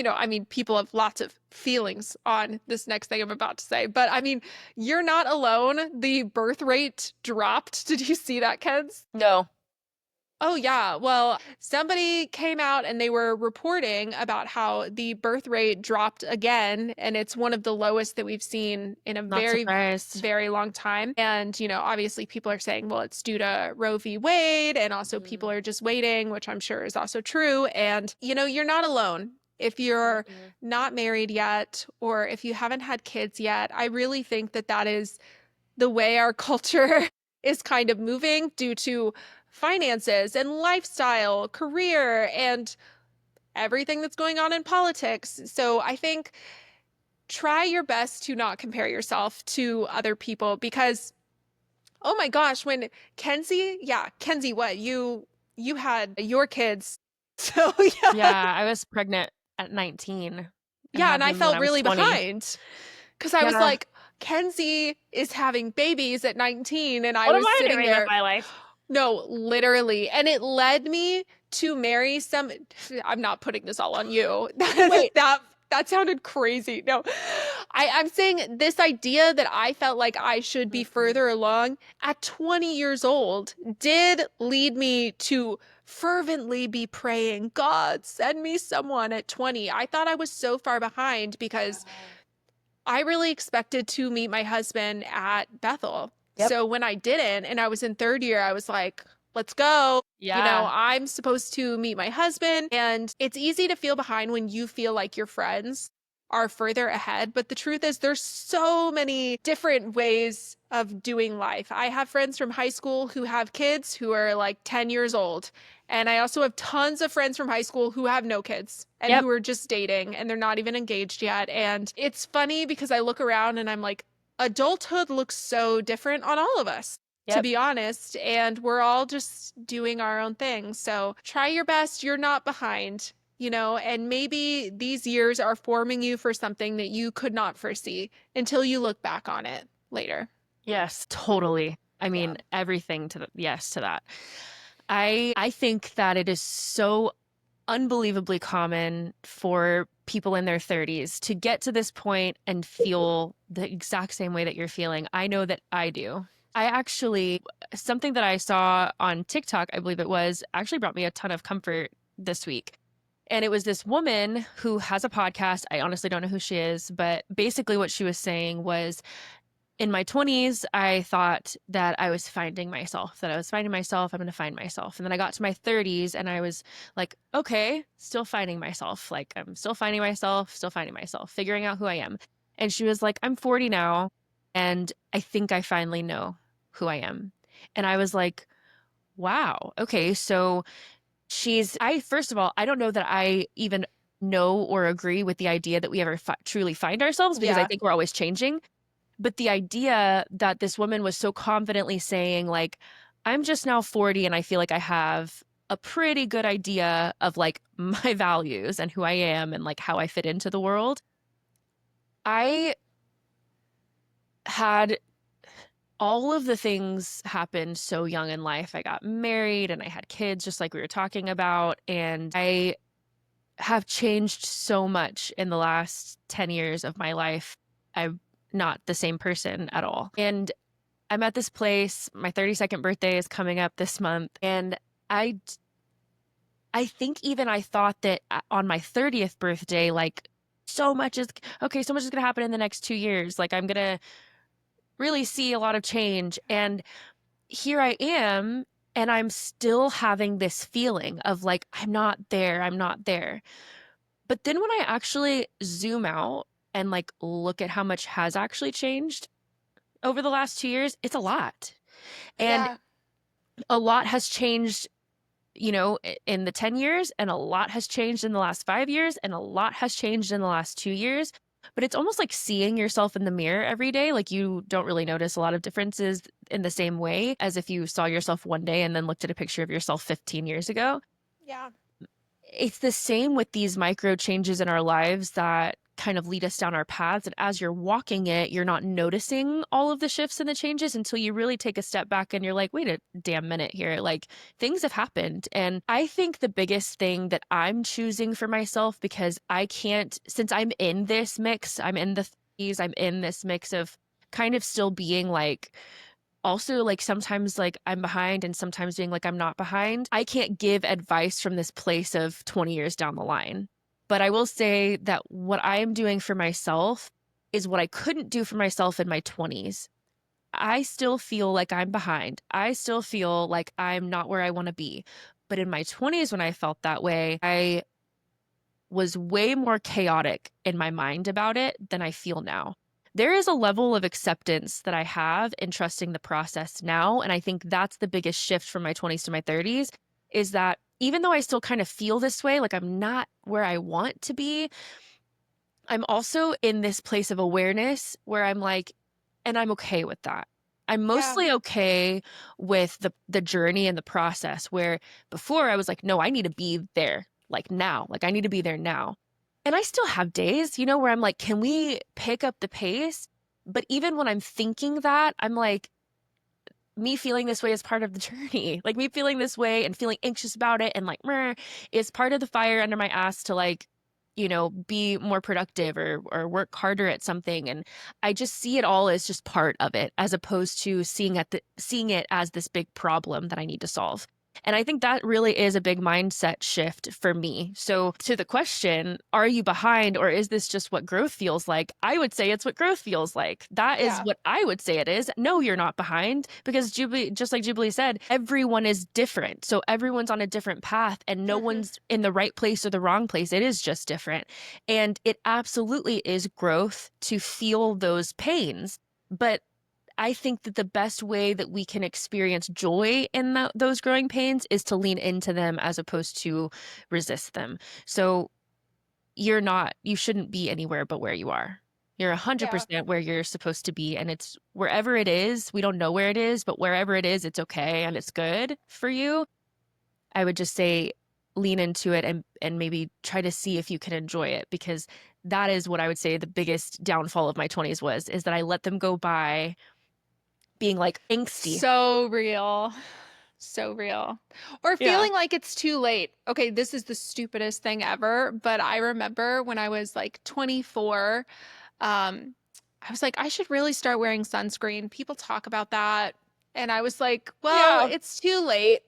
I mean, people have lots of feelings on this next thing I'm about to say, but I mean, you're not alone. The birth rate dropped. Did you see that, Kens? No. Oh, yeah. Well, somebody came out and they were reporting about how the birth rate dropped again, and it's one of the lowest that we've seen in a Not very, surprised. very long time. And, obviously people are saying, well, it's due to Roe v. Wade, and also people are just waiting, which I'm sure is also true. And, you're not alone. If you're not married yet, or if you haven't had kids yet, I really think that that is the way our culture is kind of moving due to finances and lifestyle, career, and everything that's going on in politics. So I think try your best to not compare yourself to other people because oh my gosh, when Kenzie, what you had your kids. So yeah. Yeah, I was pregnant at 19 and Yeah, had and I him when felt I was really 20. behind because I was Yeah. like, Kenzie is having babies at 19, and I What am was I sitting doing with there. my life? No, literally. And it led me to marry some, I'm not putting this all on you. Wait. That sounded crazy. No, I'm saying this idea that I felt like I should be further along at 20 years old did lead me to fervently be praying, God, send me someone at 20. I thought I was so far behind because I really expected to meet my husband at Bethel. Yep. So when I didn't and I was in third year, I was like, let's go. You know, Yeah. I'm supposed to meet my husband. And it's easy to feel behind when you feel like your friends are further ahead. But the truth is, there's so many different ways of doing life. I have friends from high school who have kids who are like 10 years old. And I also have tons of friends from high school who have no kids and Yep. who are just dating and they're not even engaged yet. And it's funny because I look around and I'm like, adulthood looks so different on all of us, to Yep. be honest. And we're all just doing our own thing. So try your best. You're not behind, you know, and maybe these years are forming you for something that you could not foresee until you look back on it later. Yes, totally. I Yeah. mean, everything to the yes to that. I think that it is so unbelievably common for people in their 30s to get to this point and feel the exact same way that you're feeling. I know that I do. I actually, something that I saw on TikTok, I believe it was, actually brought me a ton of comfort this week. And it was this woman who has a podcast. I honestly don't know who she is, but basically what she was saying was, in my 20s, I thought that I was finding myself, that I was finding myself, I'm going to find myself. And then I got to my 30s and I was like, okay, still finding myself. Like, I'm still finding myself, figuring out who I am. And she was like, I'm 40 now, and I think I finally know who I am. And I was like, wow, okay. So first of all, I don't know that I even know or agree with the idea that we ever truly find ourselves, because I Yeah. think we're always changing. But the idea that this woman was so confidently saying, like, I'm just now 40 and I feel like I have a pretty good idea of like my values and who I am and like how I fit into the world. I had all of the things happen so young in life. I got married and I had kids, just like we were talking about. And I have changed so much in the last 10 years of my life. I'm not the same person at all. And I'm at this place, my 32nd birthday is coming up this month, and I I think even I thought that on my 30th birthday, like, so much is going to happen in the next 2 years. Like, I'm going to really see a lot of change. And here I am, and I'm still having this feeling of like, I'm not there, I'm not there. But then when I actually zoom out and like look at how much has actually changed over the last 2 years, it's a lot. And Yeah. a lot has changed, in the 10 years, and a lot has changed in the last 5 years, and a lot has changed in the last 2 years. But it's almost like seeing yourself in the mirror every day. Like, you don't really notice a lot of differences in the same way as if you saw yourself one day and then looked at a picture of yourself 15 years ago. Yeah. It's the same with these micro changes in our lives that kind of lead us down our paths. And as you're walking it, you're not noticing all of the shifts and the changes until you really take a step back and you're like, wait a damn minute here. Like, things have happened. And I think the biggest thing that I'm choosing for myself, because I can't, since I'm in this mix, I'm in the 30s, I'm in this mix of kind of still being like, also like sometimes like I'm behind and sometimes being like I'm not behind. I can't give advice from this place of 20 years down the line. But I will say that what I am doing for myself is what I couldn't do for myself in my 20s. I still feel like I'm behind. I still feel like I'm not where I want to be. But in my 20s, when I felt that way, I was way more chaotic in my mind about it than I feel now. There is a level of acceptance that I have in trusting the process now. And I think that's the biggest shift from my 20s to my 30s, is that even though I still kind of feel this way, like I'm not where I want to be, I'm also in this place of awareness where I'm like, and I'm okay with that. I'm Yeah. mostly okay with the journey and the process, where before I was like, no, I need to be there like now. Like, I need to be there now. And I still have days, where I'm like, can we pick up the pace? But even when I'm thinking that, I'm like, me feeling this way is part of the journey. Like, me feeling this way and feeling anxious about it and like, meh, is part of the fire under my ass to like, be more productive or work harder at something. And I just see it all as just part of it, as opposed to seeing it as this big problem that I need to solve. And I think that really is a big mindset shift for me. So, to the question, are you behind or is this just what growth feels like? I would say it's what growth feels like. That is Yeah. what I would say it is. No, you're not behind because Jubilee, just like Jubilee said, everyone is different. So, everyone's on a different path and no Mhm. one's in the right place or the wrong place. It is just different. And it absolutely is growth to feel those pains. But I think that the best way that we can experience joy in those growing pains is to lean into them as opposed to resist them. So you shouldn't be anywhere but where you are. You're Yeah. 100% where you're supposed to be. And it's wherever it is, we don't know where it is, but wherever it is, it's okay and it's good for you. I would just say lean into it and maybe try to see if you can enjoy it because that is what I would say the biggest downfall of my 20s was is that I let them go by being like angsty. So real. So real. Or Yeah. feeling like it's too late. Okay, this is the stupidest thing ever, but I remember when I was like 24, um, I was like, I should really start wearing sunscreen. People talk about that. And I was like, well, Yeah. it's too late.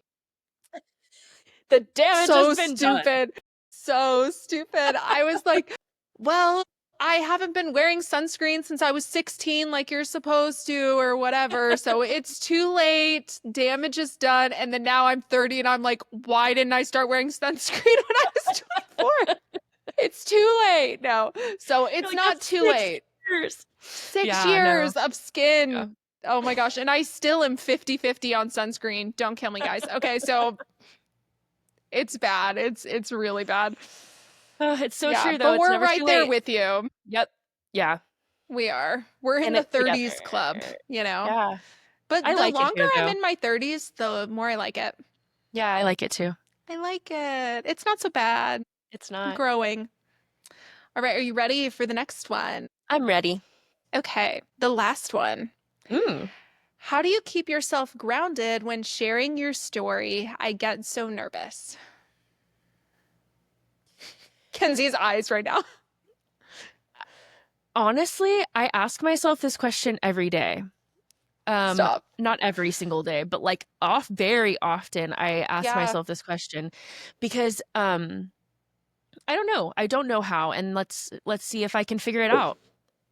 The damage has So been done. stupid. So stupid. I was like, well, I haven't been wearing sunscreen since I was 16, like you're supposed to, or whatever. So it's too late. Damage is done. And then now I'm 30 and I'm like, why didn't I start wearing sunscreen when I was 24? It's too late. No. So You're it's like, not that's too 6 late. years. 6 Yeah, no. years of Yeah. skin. Oh my gosh. And I still am 50-50 on sunscreen. Don't kill me, guys. Okay, so it's bad. It's really bad. It's so Yeah, true though. but It's we're never too right there late. with you. Yep. Yeah. We are. We're in And the it together. 30s club, you know. Yeah. I But the like it longer here I'm though. in my 30s, the more I like it. Yeah, I like it too. I like it. It's not so bad. It's I'm not. growing. All right, are you ready for the next one? I'm ready. Okay, the last one. Mm. How do you keep yourself grounded when sharing your story? I get so nervous. Kenzie's eyes right now. Honestly, I ask myself this question every day. Stop. Not every single day, but like off very often I ask Yeah. myself this question because I don't know. I don't know how and let's see if I can figure it out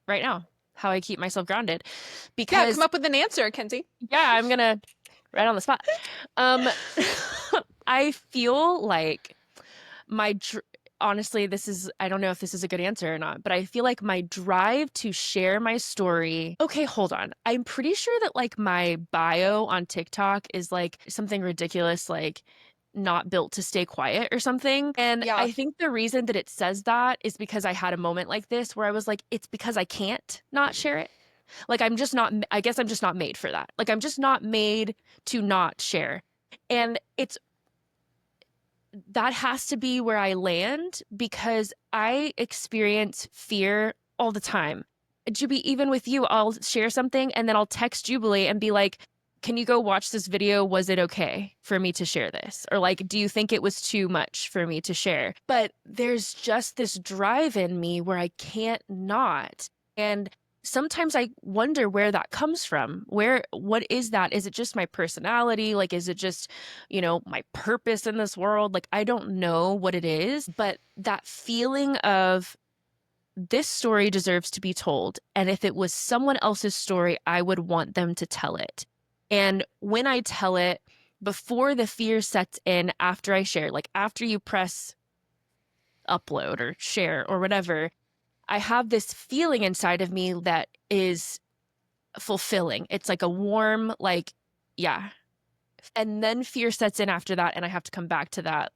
right now. How I keep myself grounded. Yeah, come Because up with an answer, Kenzie. yeah, I'm gonna right on the spot. Um I feel like my honestly, this is I don't know if this is a good answer or not, but I feel like my drive to share my story. Okay, hold on. I'm pretty sure that like my bio on TikTok is like something ridiculous like not built to stay quiet or something. And Yeah. I think the reason that it says that is because I had a moment like this where I was like it's because I can't not share it. Like I'm just not I guess I'm just not made for that. Like I'm just not made to not share. And it's that has to be where I land because I experience fear all the time. Juby, even with you, I'll share something and then I'll text Jubilee and be like, can you go watch this video? Was it okay for me to share this? Or like, do you think it was too much for me to share? But there's just this drive in me where I can't not. And sometimes I wonder where that comes from. What is that? Is it just my personality? Like, is it just, my purpose in this world? Like, I don't know what it is, but that feeling of this story deserves to be told. And if it was someone else's story, I would want them to tell it. And when I tell it, before the fear sets in, after I share, like after you press upload or share or whatever, I have this feeling inside of me that is fulfilling. It's like a warm, like, yeah. And then fear sets in after that, and I have to come back to that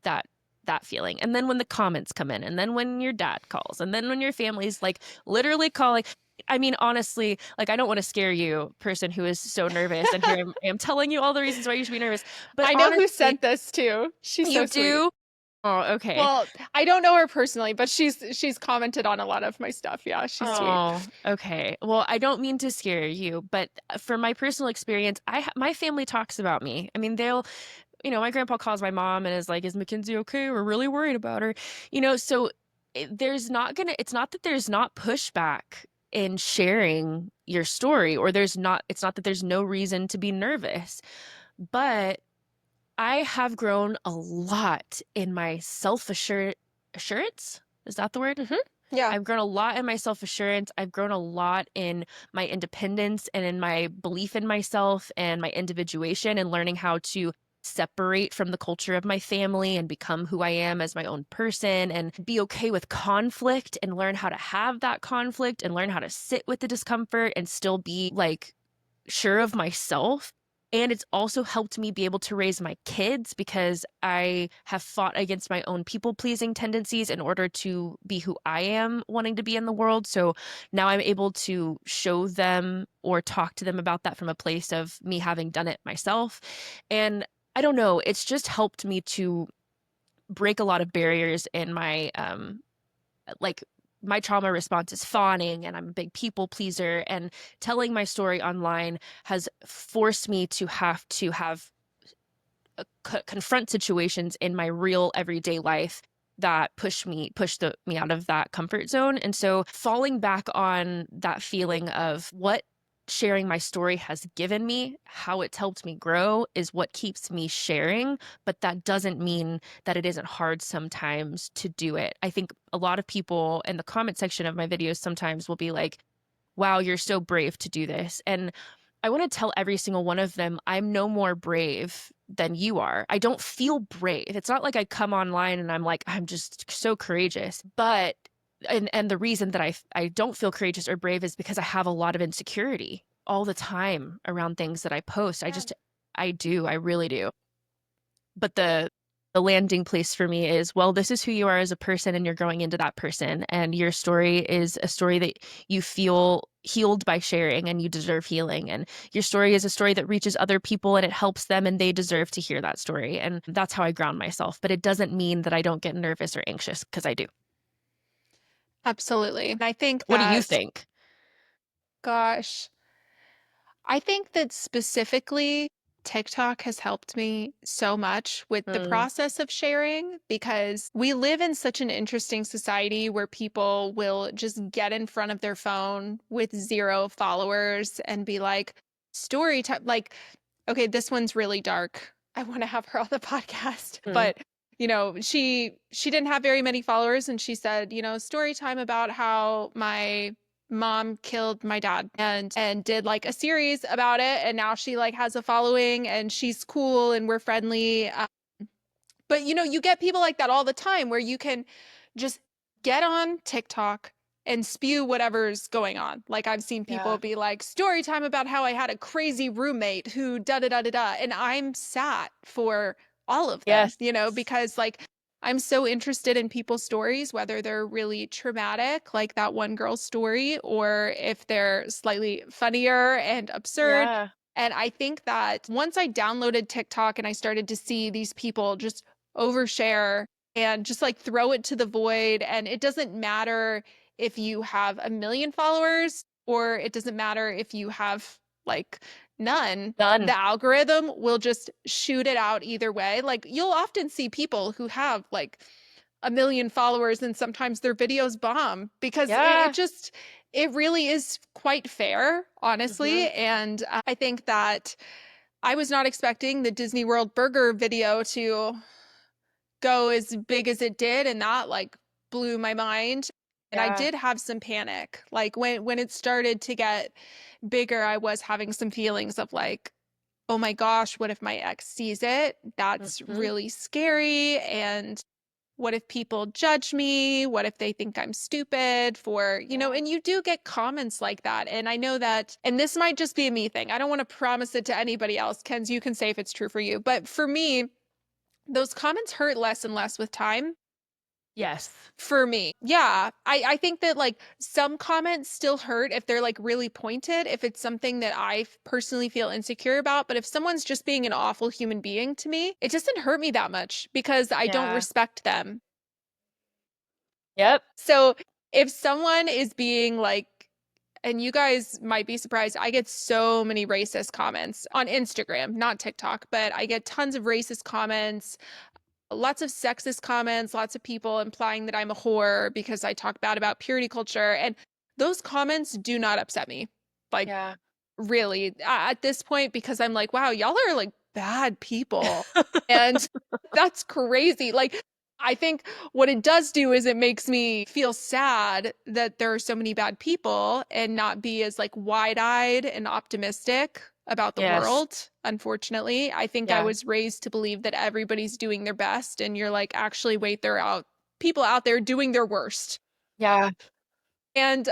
that feeling. And then when the comments come in, and then when your dad calls, and then when your family's like literally calling. I mean, honestly, like I don't want to scare you, person who is so nervous, and here I am telling you all the reasons why you should be nervous. But I know who honestly, sent this too. She's so you sweet. do. Oh, okay. Well, I don't know her personally, but she's commented on a lot of my stuff. Yeah, she's sweet. Oh, okay. Well, I don't mean to scare you, but for my personal experience, my family talks about me. I mean, my grandpa calls my mom and is like, "Is Mackenzie okay? We're really worried about her." So it's not that there's not pushback in sharing your story, or it's not that there's no reason to be nervous, but I have grown a lot in my assurance. Is that the word? Mhm. Yeah. I've grown a lot in my self assurance. I've grown a lot in my independence and in my belief in myself and my individuation and learning how to separate from the culture of my family and become who I am as my own person and be okay with conflict and learn how to have that conflict and learn how to sit with the discomfort and still be like sure of myself. And it's also helped me be able to raise my kids because I have fought against my own people pleasing tendencies in order to be who I am wanting to be in the world. So now I'm able to show them or talk to them about that from a place of me having done it myself. And I don't know, it's just helped me to break a lot of barriers in my like my trauma response is fawning and I'm a big people pleaser and telling my story online has forced me to have confront situations in my real everyday life that pushed me out of that comfort zone. And so falling back on that feeling of what sharing my story has given me, how it's helped me grow is what keeps me sharing, but that doesn't mean that it isn't hard sometimes to do it. I think a lot of people in the comment section of my videos sometimes will be like, wow, you're so brave to do this. And I want to tell every single one of them, I'm no more brave than you are. I don't feel brave. It's not like I come online and I'm like, I'm just so courageous. But and the reason that I don't feel courageous or brave is because I have a lot of insecurity all the time around things that I post. Yeah. I do. I really do. But the landing place for me is, well, this is who you are as a person and you're growing into that person and your story is a story that you feel healed by sharing and you deserve healing and your story is a story that reaches other people and it helps them and they deserve to hear that story and that's how I ground myself, but it doesn't mean that I don't get nervous or anxious because I do. Absolutely. And I think What do you that, think? gosh, I think that specifically TikTok has helped me so much with the Mm, process of sharing because we live in such an interesting society where people will just get in front of their phone with 0 followers and be like, story time. Like, okay, this one's really dark. I want to have her on the podcast, mm, but she didn't have very many followers and she said, story time about how my mom killed my dad and did like a series about it and now she like has a following and she's cool and we're friendly. But you get people like that all the time where you can just get on TikTok and spew whatever's going on. Like I've seen people yeah. be like, story time about how I had a crazy roommate who da da da da da. And I'm sat for all of them, Yes. because like I'm so interested in people's stories, whether they're really traumatic, like that one girl's story, or if they're slightly funnier and absurd. Yeah. And I think that once I downloaded TikTok and I started to see these people just overshare and just like throw it to the void. And it doesn't matter if you have 1 million followers or it doesn't matter if you have like none. Done. The algorithm will just shoot it out either way. Like you'll often see people who have like 1 million followers and sometimes their videos bomb because it Yeah. just it really is quite fair, Hmm. honestly. And I think that I was not expecting the Disney World burger video to go as big as it did, and that like blew my mind. And I Yeah. did have some panic. Like when it started to get bigger, I was having some feelings of like, oh my gosh, what if my ex sees it? That's Hmm. really scary. And what if people judge me? What if they think I'm stupid for, Yeah. and you do get comments like that. And I know that, and this might just be a me thing. I don't want to promise it to anybody else. Ken's, you can say if it's true for you. But for me, those comments hurt less and less with time Yes. for me. Yeah. I think that like some comments still hurt if they're like really pointed, if it's something that I personally feel insecure about. But if someone's just being an awful human being to me, it doesn't hurt me that much because I don't Yeah. respect them. Yep. So if someone is being like, and you guys might be surprised, I get so many racist comments on Instagram, not TikTok, but I get tons of racist comments, lots of sexist comments, lots of people implying that I'm a whore because I talk bad about purity culture. And those comments do not upset me. Like, Yeah. really, at this point, because I'm like, wow, y'all are like bad people. And that's crazy. Like, I think what it does do is it makes me feel sad that there are so many bad people and not be as like wide-eyed and optimistic about the Yes. world. Unfortunately, I think I Yeah. was raised to believe that everybody's doing their best and you're like, actually, wait, there are people out there doing their worst. Yeah. And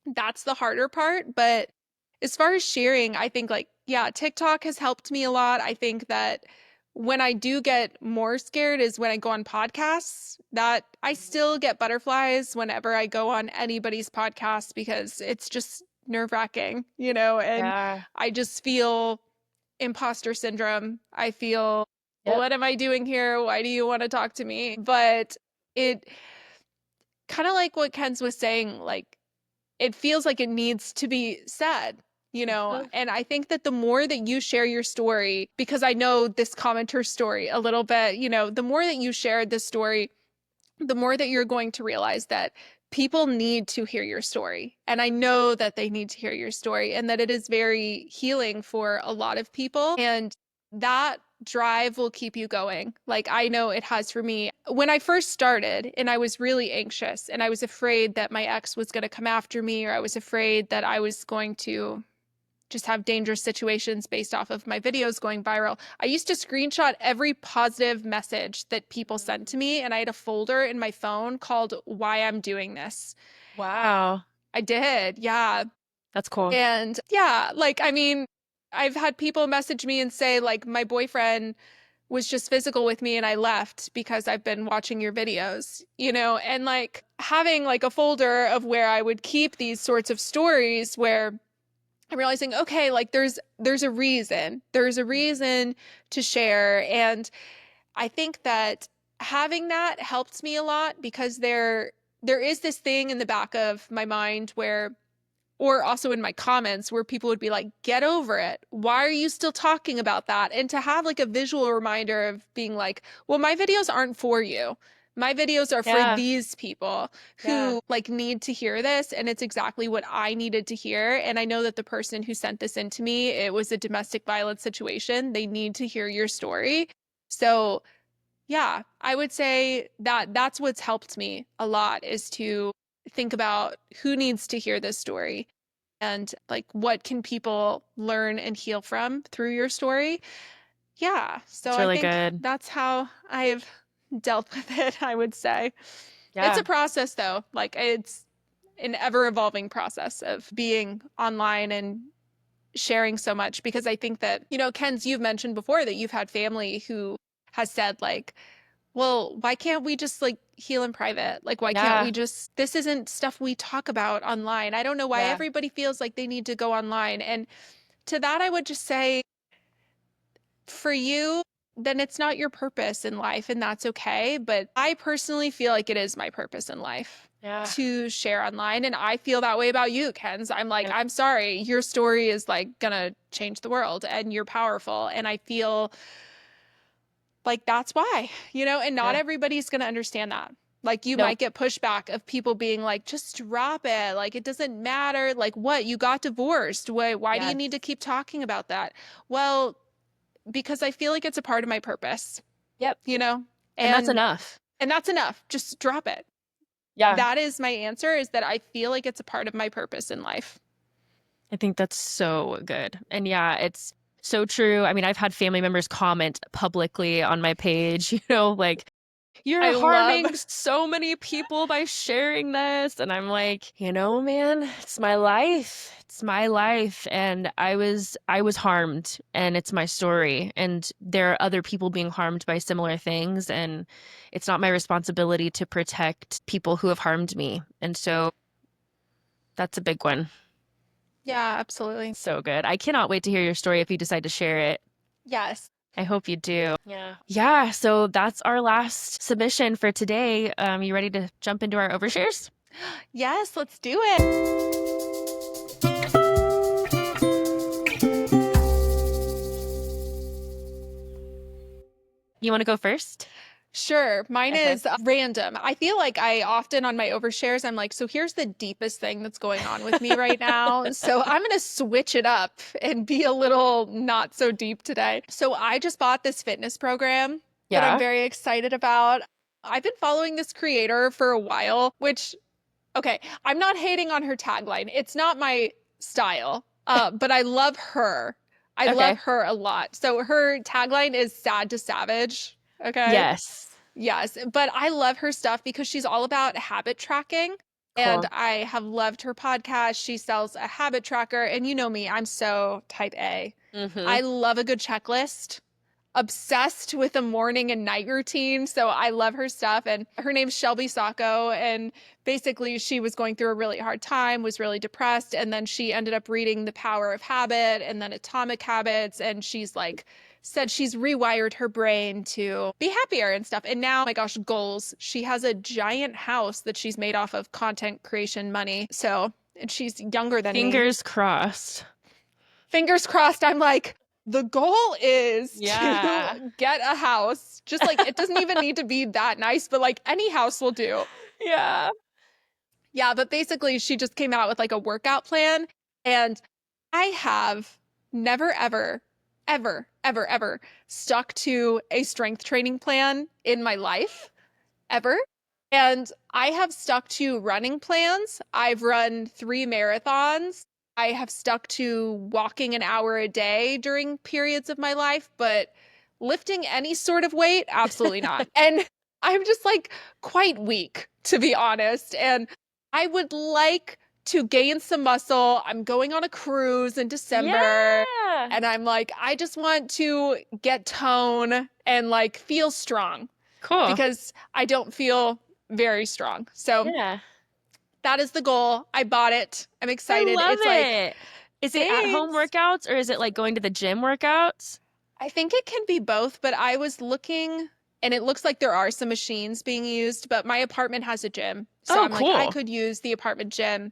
that's the harder part. But as far as sharing, I think like, yeah, TikTok has helped me a lot. I think that when I do get more scared is when I go on podcasts, that I still get butterflies whenever I go on anybody's podcast because it's just nerve-wracking, and Yeah. I just feel imposter syndrome. I feel, Yep. what am I doing here? Why do you want to talk to me? But it kind of like what Ken's was saying, like it feels like it needs to be said, Mhm. and I think that the more that you share your story, because I know this commenter story a little bit, the more that you share this story, the more that you're going to realize that people need to hear your story. And I know that they need to hear your story and that it is very healing for a lot of people. And that drive will keep you going. Like I know it has for me. When I first started and I was really anxious and I was afraid that my ex was going to come after me, or I was afraid that I was going to just have dangerous situations based off of my videos going viral. I used to screenshot every positive message that people sent to me, and I had a folder in my phone called Why I'm Doing This. Wow. I did, yeah. That's cool. And yeah, like, I mean, I've had people message me and say, like, my boyfriend was just physical with me and I left because I've been watching your videos, and like having like a folder of where I would keep these sorts of stories where I'm realizing, okay, like there's a reason. There's a reason to share. And I think that having that helped me a lot because there is this thing in the back of my mind where, or also in my comments where people would be like, get over it. Why are you still talking about that? And to have like a visual reminder of being like, well, my videos aren't for you. My videos are for Yeah. these people Yeah. who like need to hear this. And it's exactly what I needed to hear. And I know that the person who sent this in to me, it was a domestic violence situation. They need to hear your story. So yeah, I would say that that's what's helped me a lot is to think about who needs to hear this story and like what can people learn and heal from through your story. Yeah, so It's I really think good. that's how I've dealt with it, I would say. It's Yeah. a process though. Like it's an ever evolving process of being online and sharing so much because I think that, Ken's, you've mentioned before that you've had family who has said like, well, why can't we just like heal in private? Like, why can't Yeah. we just, this isn't stuff we talk about online. I don't know why Yeah. everybody feels like they need to go online. And to that, I would just say, for you, then it's not your purpose in life, and that's okay. But I personally feel like it is my purpose in life Yeah. to share online. And I feel that way about you, Ken's. I'm like, Yeah. I'm sorry, your story is like gonna change the world and you're powerful. And I feel like that's why, and not Yeah. everybody's going to understand that. Like you Nope. might get pushback of people being like, just drop it. Like it doesn't matter. Like what? You got divorced. Why do you Yes. need to keep talking about that? Well, because I feel like it's a part of my purpose, Yep. you know? And that's And enough. and that's enough. Just drop it. Yeah. That is my answer, is that I feel like it's a part of my purpose in life. I think that's so good. And yeah, it's so true. I mean, I've had family members comment publicly on my page, like, you're I love harming so many people by sharing this. And I'm like, man, it's my life. It's my life. And I was harmed, and it's my story. And there are other people being harmed by similar things. And it's not my responsibility to protect people who have harmed me. And so that's a big one. Yeah, absolutely. So good. I cannot wait to hear your story if you decide to share it. Yes. I hope you do. Yeah. Yeah. So that's our last submission for today. You ready to jump into our overshares? Yes, let's do it. You want to go first? Sure. Mine Okay. is random. I feel like I often on my overshares, I'm like, so here's the deepest thing that's going on with me right now. So I'm going to switch it up and be a little not so deep today. So I just bought this fitness program that I'm Yeah. very excited about. I've been following this creator for a while, which, okay, I'm not hating on her tagline. It's not my style, but I love her. I love Okay. her a lot. So her tagline is sad to savage. Okay. Yes. Yes, but I love her stuff because she's all about habit tracking. And Cool. I have loved her podcast. She sells a habit tracker. And you know me, I'm so type A. Mm-hmm. I love a good checklist, obsessed with a morning and night routine. So I love her stuff. And her name's Shelby Sacco. And basically, she was going through a really hard time, was really depressed. And then she ended up reading The Power of Habit and then Atomic Habits. And she's like, said she's rewired her brain to be happier and stuff. And now, oh my gosh, goals. She has a giant house that she's made off of content creation money. So, and she's younger than me. Fingers crossed. Fingers crossed. I'm like, the goal is Yeah. to get a house. Just like it doesn't even need to be that nice, but like any house will do. Yeah. Yeah, but basically she just came out with like a workout plan and I have never ever stuck to a strength training plan in my life ever. And I have stuck to running plans. I've run 3 marathons. I have stuck to walking an hour a day during periods of my life, but lifting any sort of weight, absolutely not. And I'm just like quite weak, to be honest. And I would like to gain some muscle. I'm going on a cruise in December. Yeah. And I'm like, I just want to get tone and like feel strong Cool. because I don't feel very strong. So Yeah. that is the goal. I bought it. I'm I excited. love It's like, it. Is it at home thanks. workouts or is it like going to the gym workouts? I think it can be both, but I was looking and it looks like there are some machines being used, but my apartment has a gym. So Oh, I'm like, I cool. could use the apartment gym.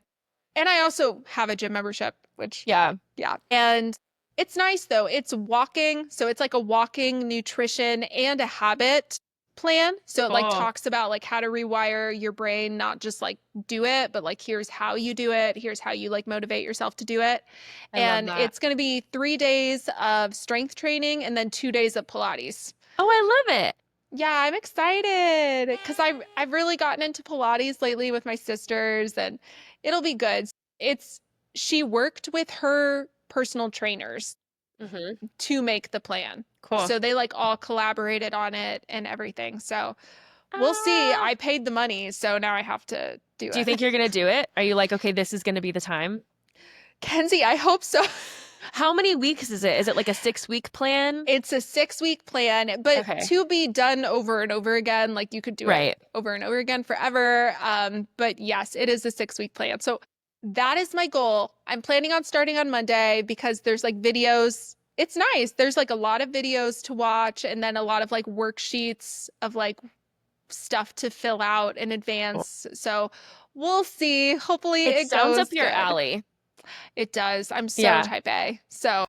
And I also have a gym membership, which, Yeah. yeah. And it's nice though. It's walking. So it's like a walking nutrition and a habit plan. So it like Cool. talks about like how to rewire your brain, not just like do it, but like here's how you do it. Here's how you like motivate yourself to do it. I love And that. it's going to be 3 days of strength training and then 2 days of Pilates. Oh, I love it. Yeah, I'm excited because I've really gotten into Pilates lately with my sisters and it'll be good. It's she worked with her personal trainers Mm-hmm. to make the plan. Cool. So they like all collaborated on it and everything. So we'll see. Ah. I paid the money, so now I have to do Do you it. think you're gonna do it? Are you like, okay, this is gonna be the time? Kenzie, I hope so. How many weeks is it? Is it like a 6-week plan? It's a 6 week plan, but Okay. to be done over and over again. Like you could do it Right. over and over again forever. But yes, it is a 6 week plan. So that is my goal. I'm planning on starting on Monday because there's like videos. It's nice. There's like a lot of videos to watch and then a lot of like worksheets of like stuff to fill out in Cool. advance. So we'll see. Hopefully It it sounds goes up your good. alley. It does. I'm so Yeah. type A. So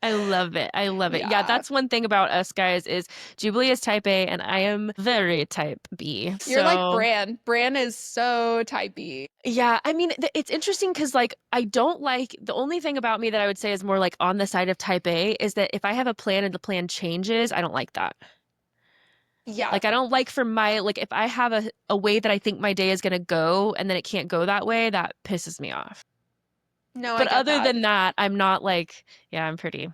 I love it. I love it. Yeah, yeah. that's one thing about us guys is Jubilee is type A and I am very type B. You're like So, Bran. Bran is so type B. yeah, I mean, it's interesting because like I don't like the only thing about me that I would say is more like on the side of type A is that if I have a plan and the plan changes, I don't like that. Yeah. Like I don't like for my like if I have a way that I think my day is gonna go and then it can't go that way, that pisses me off. No, I But get other that. than that, I'm not like, yeah, I'm pretty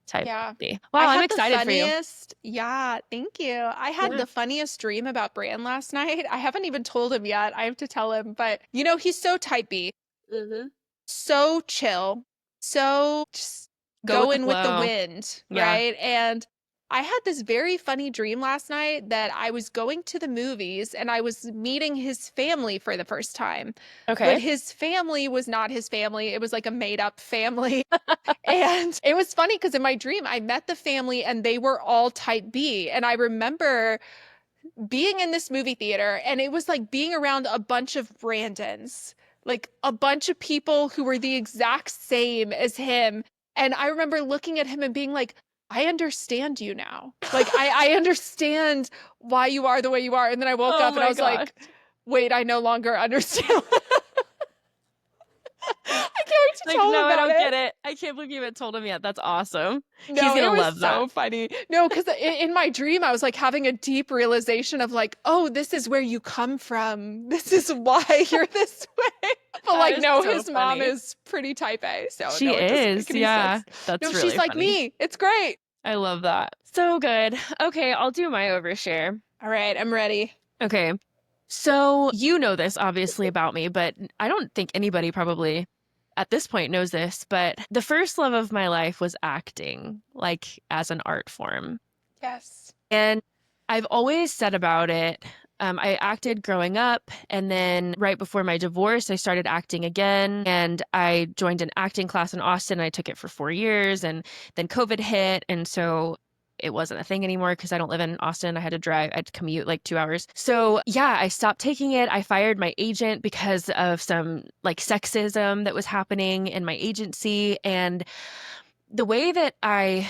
type Yeah. B. I Wow, I'm had the excited for you. funniest, yeah, thank you. I had Yeah. the funniest dream about Bran last night. I haven't even told him yet. I have to tell him, but you know, he's so type B, Mm-hmm. so chill, so just Go with the going with the flow. wind, Yeah. right? And I had this very funny dream last night that I was going to the movies and I was meeting his family for the first time. But Okay. his family was not his family. It was like a made up family. And it was funny because in my dream, I met the family and they were all type B. And I remember being in this movie theater and it was like being around a bunch of Brandons, like a bunch of people who were the exact same as him. And I remember looking at him and being like, I understand you now. Like, I understand why you are the way you are. And then I woke Oh up and I my was gosh. like, wait, I no longer understand. I can't wait to Like, tell him no, I about don't get it. it. I can't believe you haven't told him yet. That's awesome. He's No, gonna it was love that. so funny. No, because in my dream, I was like having a deep realization of like, oh, this is where you come from. This is why you're this way. But That like, is no, so his mom funny. is pretty type A. So She no, it doesn't make is. any Yeah. sense. No, That's she's really like funny. me. It's great. I love that. So good. Okay, I'll do my overshare. All right, I'm ready. Okay. So you know this obviously about me, but I don't think anybody probably at this point knows this, but the first love of my life was acting, like as an art form. Yes. And I've always said about it, I acted growing up, and then right before my divorce, I started acting again. And I joined an acting class in Austin. And I took it for 4 years, and then COVID hit. And so it wasn't a thing anymore because I don't live in Austin. I had to drive, I had to commute like 2 hours. So yeah, I stopped taking it. I fired my agent because of some like sexism that was happening in my agency. And the way that I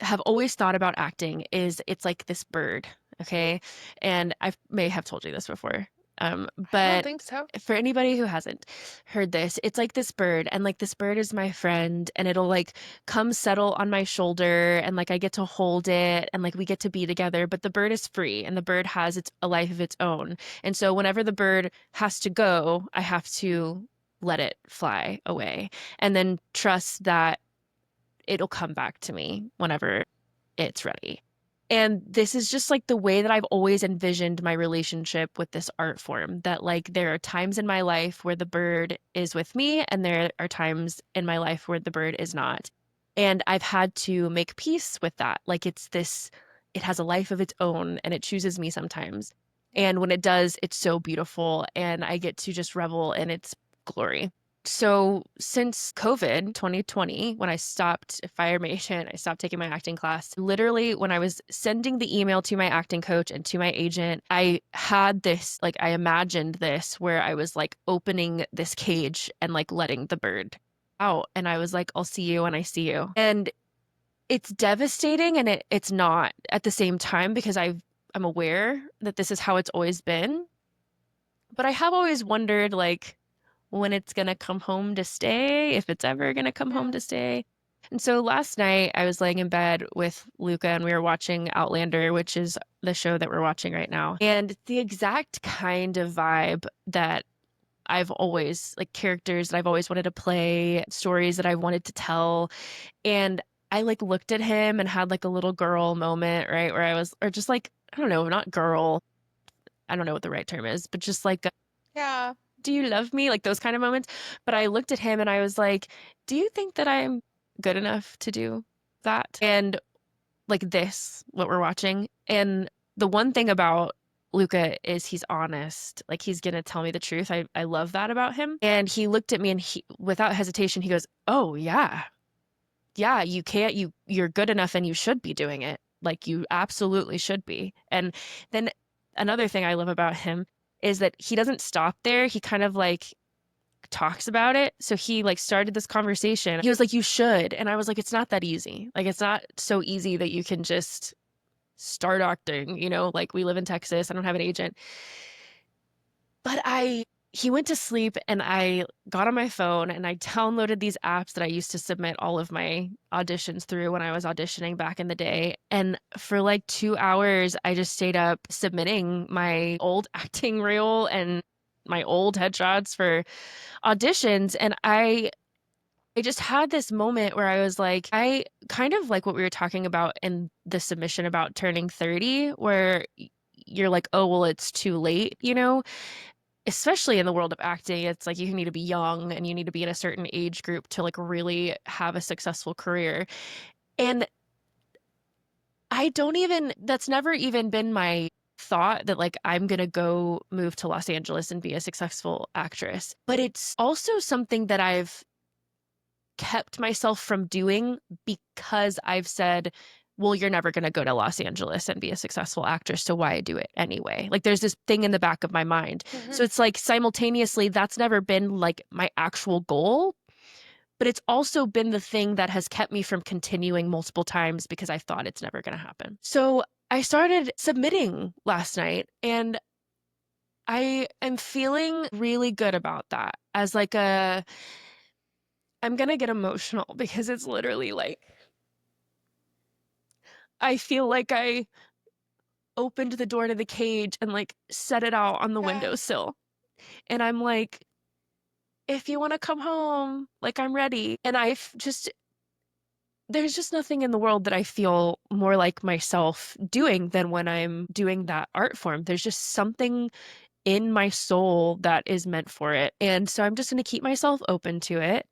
have always thought about acting is it's like this bird, okay? And I may have told you this before. I don't But think so. for anybody who hasn't heard this, it's like this bird, and like this bird is my friend, and it'll like come settle on my shoulder, and like I get to hold it, and like we get to be together. But the bird is free, and the bird has a life of its own. And so whenever the bird has to go, I have to let it fly away, and then trust that it'll come back to me whenever it's ready. And this is just like the way that I've always envisioned my relationship with this art form, that like there are times in my life where the bird is with me, and there are times in my life where the bird is not. And I've had to make peace with that. Like it has a life of its own, and it chooses me sometimes. And when it does, it's so beautiful, and I get to just revel in its glory. So since COVID 2020, when I stopped fired my agent, I stopped taking my acting class. Literally, when I was sending the email to my acting coach and to my agent, I had this, like, I imagined this where I was like opening this cage and like letting the bird out. And I was like, I'll see you when I see you. And it's devastating, and it's not at the same time because I'm aware that this is how it's always been. But I have always wondered, like, when it's going to come home to stay, if it's ever going to come home to stay. And so last night I was laying in bed with Luca, and we were watching Outlander, which is the show that we're watching right now. And it's the exact kind of vibe that I've always, like, characters that I've always wanted to play, stories that I've wanted to tell. And I like looked at him and had like a little girl moment, right? Where I was, or just like, I don't know, not girl. I don't know what the right term is, but just like Yeah. do you love me? Like those kind of moments. But I looked at him and I was like, do you think that I'm good enough to do that? And like this, what we're watching. And the one thing about Luca is he's honest. Like he's gonna tell me the truth. I love that about him. And he looked at me and he, without hesitation, he goes, oh yeah. Yeah, you can't, you're good enough and you should be doing it. Like you absolutely should be. And then another thing I love about him is that he doesn't stop there. He kind of like talks about it. So he like started this conversation. He was like, you should. And I was like, it's not that easy. Like it's not so easy that you can just start acting, like we live in Texas. I don't have an agent. But he went to sleep, and I got on my phone and I downloaded these apps that I used to submit all of my auditions through when I was auditioning back in the day. And for like 2 hours, I just stayed up submitting my old acting reel and my old headshots for auditions. And I just had this moment where I was like, I kind of like what we were talking about in the submission about turning 30, where you're like, oh, well, it's too late, especially in the world of acting. It's like you need to be young and you need to be in a certain age group to like really have a successful career. And that's never even been my thought that like I'm going to go move to Los Angeles and be a successful actress. But it's also something that I've kept myself from doing because I've said, well, you're never going to go to Los Angeles and be a successful actress, so why do it anyway? Like there's this thing in the back of my mind. So it's like simultaneously that's never been like my actual goal, but it's also been the thing that has kept me from continuing multiple times because I thought it's never going to happen. So I started submitting last night, and I am feeling really good about that as like a I'm gonna get emotional because it's literally like I feel like I opened the door to the cage and like set it out on the Yeah. windowsill. And I'm like, if you want to come home, like I'm ready. And there's just nothing in the world that I feel more like myself doing than when I'm doing that art form. There's just something in my soul that is meant for it. And so I'm just going to keep myself open to it.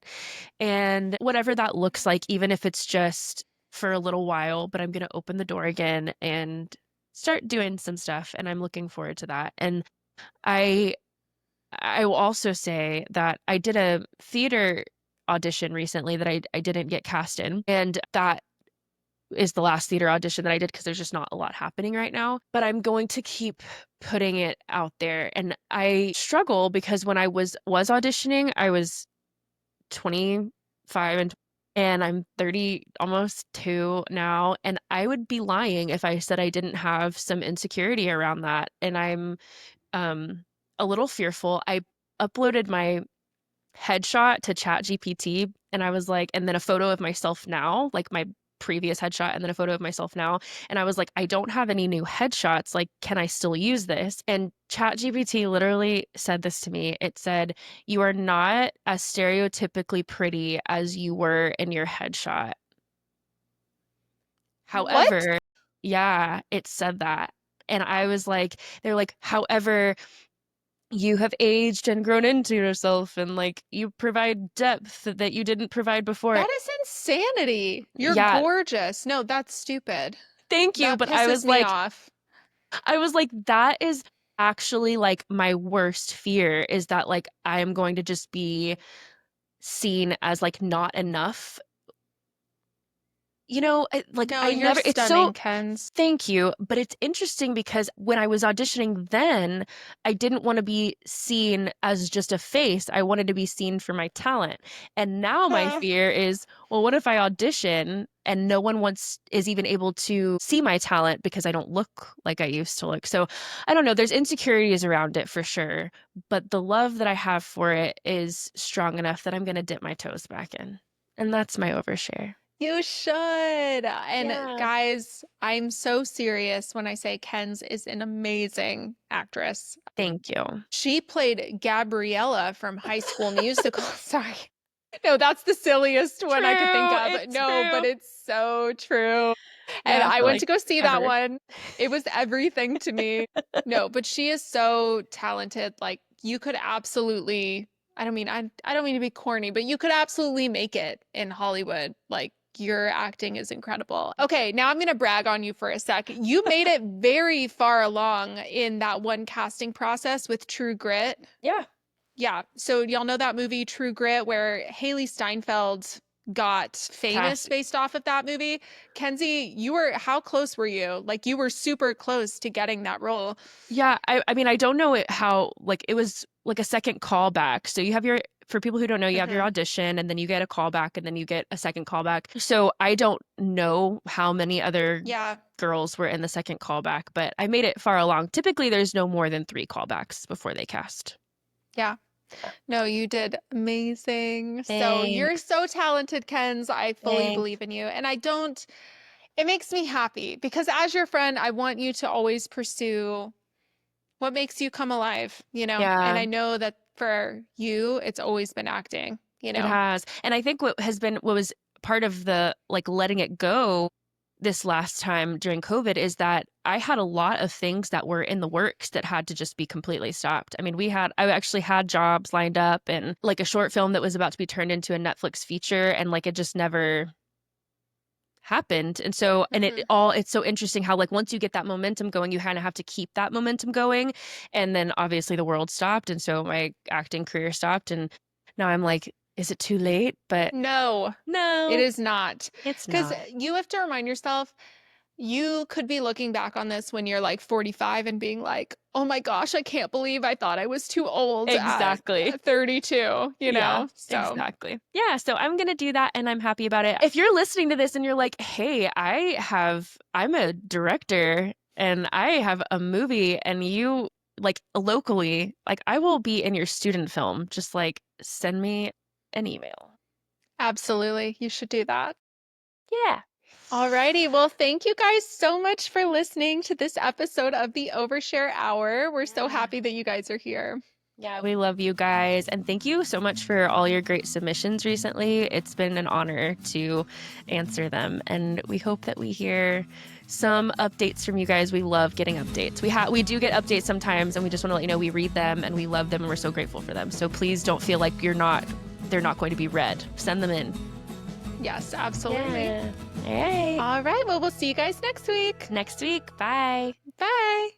And whatever that looks like, even if it's just for a little while, but I'm going to open the door again and start doing some stuff. And I'm looking forward to that. And I I will also say that I did a theater audition recently that I didn't get cast in. And that is the last theater audition that I did because there's just not a lot happening right now. But I'm going to keep putting it out there. And I struggle because when I was auditioning, I was 25 and I'm 30, almost 2 now, and I would be lying if I said I didn't have some insecurity around that. And I'm um a little fearful. I uploaded my headshot to ChatGPT, and I was like, and then a photo of myself now, like my previous headshot, and then a photo of myself now. And I was like, I don't have any new headshots. Like, can I still use this? And ChatGPT literally said this to me. It said, you are not as stereotypically pretty as you were in your headshot. What? However, yeah, it said that. And I was like, they're like, however, you have aged and grown into yourself, and like you provide depth that you didn't provide before. That is insanity. You're Yeah, gorgeous. No, that's stupid. thank you. That But pisses me off. I was like, that is actually like my worst fear is that like I am going to just be seen as like not enough. Like No, I you're never, it's so stunning, Ken's. Thank you, but it's interesting because when I was auditioning then, I didn't want to be seen as just a face. I wanted to be seen for my talent. And now my fear is, well, what if I audition and no one is even able to see my talent because I don't look like I used to look. So I don't know, there's insecurities around it for sure, but the love that I have for it is strong enough that I'm going to dip my toes back in. And that's my overshare. You should. And Yeah. guys, I'm so serious when I say Ken's is an amazing actress. Thank you. She played Gabriella from High School Musical. Sorry. No, that's the silliest one I could think True, of. it's No, but true. it's so true. And Yeah, I for, went like, to go see that ever. one. It was everything to me. No, but she is so talented. Like you could absolutely, I don't mean to be corny, but you could absolutely make it in Hollywood. Like your acting is incredible. Okay, now I'm going to brag on you for a sec. You made it very far along in that one casting process with True Grit. Yeah. Yeah. So y'all know that movie True Grit where Haley Steinfeld got famous Cast. based off of that movie? Kenzie, how close were you? Like you were super close to getting that role. Yeah, I mean, I don't know how, like, it was like a second callback. So for people who don't know, you have your Hmm. audition and then you get a callback and then you get a second callback. So I don't know how many other Yeah. girls were in the second callback, but I made it far along. Typically, there's no more than 3 callbacks before they cast. Yeah. No, you did amazing. So you're Thanks. so talented, Kenz. I fully Thanks. believe in you. And it makes me happy because as your friend, I want you to always pursue what makes you come alive, you know? And Yeah. I know that for you, it's always been acting, you It know? has. And I think what was part of the like letting it go this last time during COVID is that I had a lot of things that were in the works that had to just be completely stopped. I mean, I actually had jobs lined up and like a short film that was about to be turned into a Netflix feature, and like it just never happened. And so, and Hmm. it's so interesting how like once you get that momentum going, you kind of have to keep that momentum going. And then obviously the world stopped. And so my acting career stopped. And now I'm like, is it too late? But No, it no, is not. it's Because not. you have to remind yourself, you could be looking back on this when you're like 45 and being like, oh my gosh, I can't believe I thought I was too old Exactly. at 32, you Yeah, know? So, exactly. Yeah, so I'm gonna do that and I'm happy about it. If you're listening to this and you're like, hey, I'm a director and I have a movie and you like locally, like I will be in your student film. Just like send me an email. absolutely, you should do that. Yeah. Alrighty, well, thank you guys so much for listening to this episode of the Overshare Hour. We're so Yeah. happy that you guys are here. Yeah, we love you guys. And thank you so much for all your great submissions recently. It's been an honor to answer them. And we hope that we hear some updates from you guys. We love getting updates. We do get updates sometimes, and we just want to let you know we read them and we love them and we're so grateful for them. So please don't feel like they're not going to be read. Send them in. Yes, absolutely. Yeah. All right. All right, well, we'll see you guys next week. Next week. Bye. Bye.